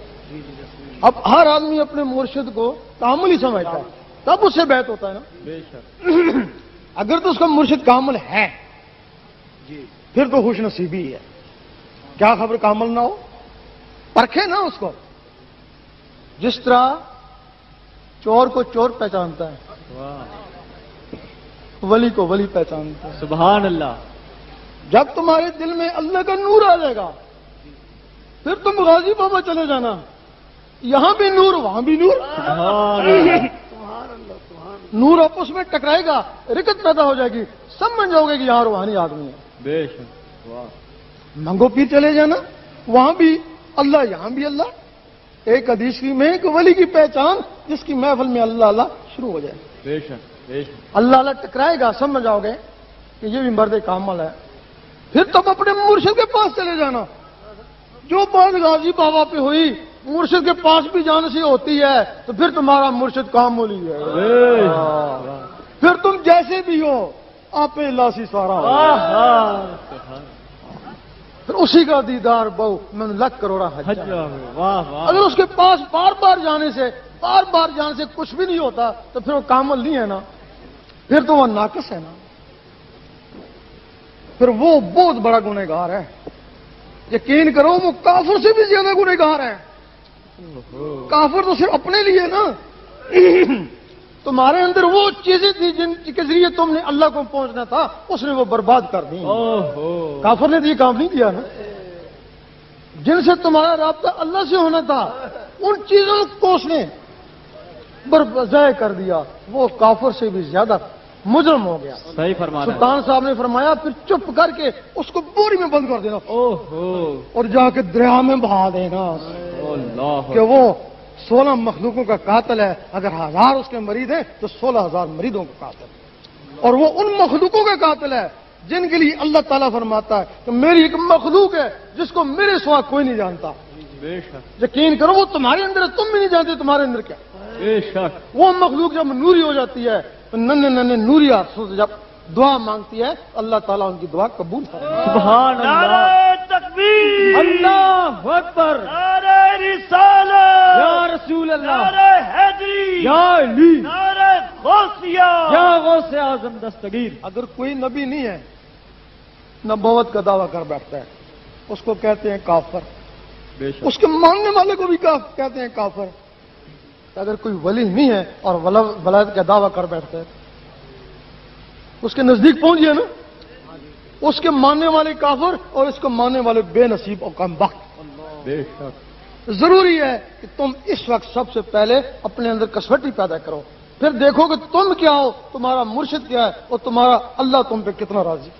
اب ہر آدمی اپنے مرشد کو کامل ہی سمجھتا ہے، تب اس سے بیعت ہوتا ہے نا. بے شک. اگر تو اس کا مرشد کامل ہے پھر تو خوش نصیبی ہے. کیا خبر کامل نہ ہو، پرکھے نا اس کو. جس طرح چور کو چور پہچانتا ہے، واہ، ولی کو ولی پہچانتا ہے. سبحان اللہ. جب تمہارے دل میں اللہ کا نور آ جائے گا پھر تم غازی بابا چلے جانا، یہاں بھی نور وہاں بھی نور. سبحان اللہ. نور آپس میں ٹکرائے گا، رکت پیدا ہو جائے گی، سمجھ جاؤ گے کہ یہاں روحانی آدمی ہے. بے شک. واہ. منگو پیر چلے جانا، وہاں بھی اللہ یہاں بھی اللہ. ایک حدیث میں ایک ولی کی پہچان جس کی محفل میں اللہ اللہ شروع ہو جائے. بے شک. بے شک. اللہ اللہ ٹکرائے گا، سمجھ جاؤ گے کہ یہ بھی مرد کامل ہے. پھر تم اپنے مرشد کے پاس چلے جانا. جو بات غازی بابا پہ ہوئی مرشد کے پاس بھی جانے سے ہوتی ہے تو پھر تمہارا مرشد کامل ہی ہے. بے شک. پھر تم جیسے بھی ہو آپ اللہ سی سارا ہو. سبحان. پھر اسی کا دیدار بہو میں لکھ کروڑا حج. واہ واہ. اگر اس کے پاس بار بار جانے سے کچھ بھی نہیں ہوتا تو پھر وہ کامل نہیں ہے نا، پھر تو وہ ناقص ہے نا، پھر وہ بہت بڑا گنہگار ہے. یقین کرو وہ کافر سے بھی زیادہ گنہگار ہے. کافر تو صرف اپنے لیے نا. تمہارے اندر وہ چیزیں تھی جن کے ذریعے تم نے اللہ کو پہنچنا تھا، اس نے وہ برباد کر دی. کافر نے تو یہ کام نہیں کیا نا. جن سے تمہارا رابطہ اللہ سے ہونا تھا ان چیزوں کو اس نے ضائع کر دیا. وہ کافر سے بھی زیادہ مجرم ہو گیا. صحیح فرمانا. سلطان صاحب نے فرمایا پھر چپ کر کے اس کو بوری میں بند کر دینا اوہ اور جا کے دریا میں بہا دینا اللہ. کہ وہ 16 مخلوقوں کا قاتل ہے. اگر 1000 اس کے مرید ہیں تو 16,000 مریدوں کا قاتل ہے. اور وہ ان مخلوقوں کا قاتل ہے جن کے لیے اللہ تعالیٰ فرماتا ہے کہ میری ایک مخلوق ہے جس کو میرے سوا کوئی نہیں جانتا. بے شک. یقین کرو وہ تمہارے اندر ہے، تم بھی نہیں جانتے تمہارے اندر کیا. بے شک. وہ مخلوق جب نوری ہو جاتی ہے تو ننے ننے نوریا جب دعا مانگتی ہے اللہ تعالیٰ ان کی دعا قبول کرتا ہے. سبحان اللہ. نعرہ تکبیر، اللہ اکبر. نعرہ رسالت، یا رسول اللہ. نعرہ حیدری، یا علی. نعرہ غوثیہ، یا غوث اعظم دستگیر. اگر کوئی نبی نہیں ہے نبوت کا دعویٰ کر بیٹھتا ہے اس کو کہتے ہیں کافر. بے شک. اس کے ماننے والے کو بھی کہتے ہیں کافر. اگر کوئی ولی نہیں ہے اور ولایت کا دعویٰ کر بیٹھتا ہے اس کے نزدیک پہنچ گیا نا، اس کے ماننے والے کافر اور اس کو ماننے والے بے نصیب اور کم بخت. بے شک. ضروری ہے کہ تم اس وقت سب سے پہلے اپنے اندر کسوٹی پیدا کرو، پھر دیکھو کہ تم کیا ہو، تمہارا مرشد کیا ہے اور تمہارا اللہ تم پہ کتنا راضی.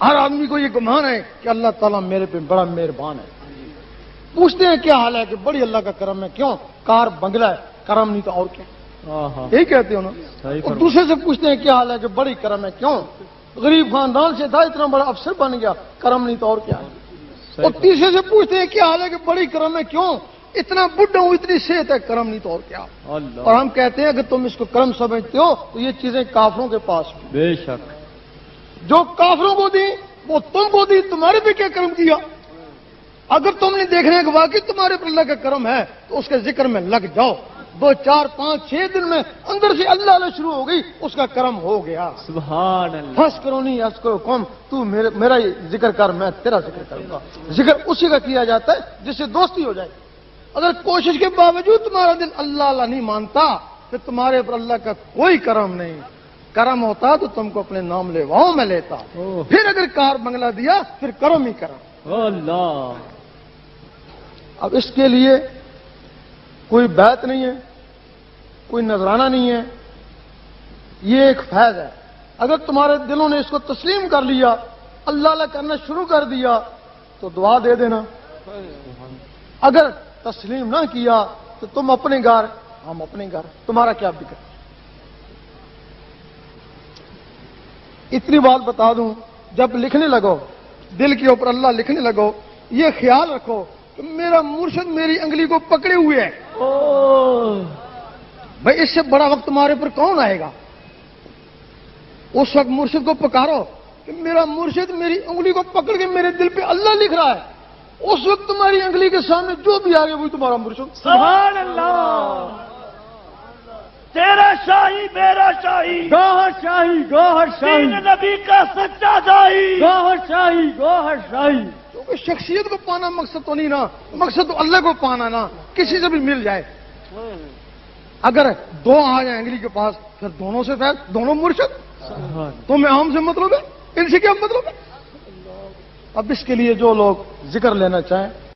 ہر آدمی کو یہ گمان ہے کہ اللہ تعالیٰ میرے پہ بڑا مہربان ہے. پوچھتے ہیں کیا حال ہے کہ بڑی اللہ کا کرم ہے. کیوں؟ کار بنگلہ ہے، کرم نہیں تو اور کیا. یہی کہتے ہو نا. اور دوسرے سے پوچھتے ہیں کیا حال ہے کہ بڑی کرم ہے. کیوں؟ غریب خاندان سے تھا اتنا بڑا افسر بن گیا، کرم نہیں تو اور کیا. اور تیسرے سے پوچھتے ہیں کیا حال ہے کہ بڑی کرم ہے. کیوں؟ اتنا بڈھا ہوں، اتنی صحت ہے، کرم نہیں تو اور کیا. اور ہم کہتے ہیں اگر تم اس کو کرم سمجھتے ہو تو یہ چیزیں کافروں کے پاس بھی. بے شک. جو کافروں کو دی وہ تم کو دی، تمہارے پہ کیا کرم کیا. اگر تم نے دیکھنا ہے کہ واقعی تمہارے پر اللہ کا کرم ہے تو اس کے ذکر میں لگ جاؤ. 2 4 5 6 دن میں اندر سے اللہ اللہ شروع ہو گئی، اس کا کرم ہو گیا. سبحان اللہ. ہنس کرو نہیں ہنس کرو قوم، تو میرا ذکر کر، میں تیرا ذکر کروں گا. ذکر اسی کا کیا جاتا ہے جس سے دوستی ہو جائے. اگر کوشش کے باوجود تمہارا دل اللہ اللہ نہیں مانتا پھر تمہارے پر اللہ کا کوئی کرم نہیں. کرم ہوتا تو تم کو اپنے نام لیواؤں میں لیتا. پھر اگر کار بنگلہ دیا پھر کرم ہی کرم. اللہ. اب اس کے لیے کوئی بیعت نہیں ہے، کوئی نذرانہ نہیں ہے، یہ ایک فیض ہے. اگر تمہارے دلوں نے اس کو تسلیم کر لیا، اللہ اللہ کرنا شروع کر دیا تو دعا دے دینا. اگر تسلیم نہ کیا تو تم اپنے گھر ہم اپنے گھر، تمہارا کیا بگڑ. اتنی بات بتا دوں، جب لکھنے لگو دل کے اوپر اللہ لکھنے لگو یہ خیال رکھو کہ میرا مرشد میری انگلی کو پکڑے ہوئے ہے. بھائی اس سے بڑا وقت تمہارے پر کون آئے گا. اس وقت مرشد کو پکارو کہ میرا مرشد میری انگلی کو پکڑ کے میرے دل پہ اللہ لکھ رہا ہے، اس وقت تمہاری انگلی کے سامنے جو بھی آگے وہی تمہارا مرشد۔ سبحان اللہ، تیرا شاہی میرا شاہی، گوہر شاہی گوہر شاہی، دین نبی کا سچا دائی، گوہر شاہی گوہر شاہی۔ کیونکہ شخصیت کو پانا مقصد تو نہیں نا، مقصد تو اللہ کو پانا نا، کسی سے بھی مل جائے۔ اگر دو آ جائیں انگلی کے پاس پھر دونوں سے فیض، دونوں مرشد، تمہیں عام سے مطلب ہے، ان سے کیا مطلب ہے؟ اب اس کے لیے جو لوگ ذکر لینا چاہیں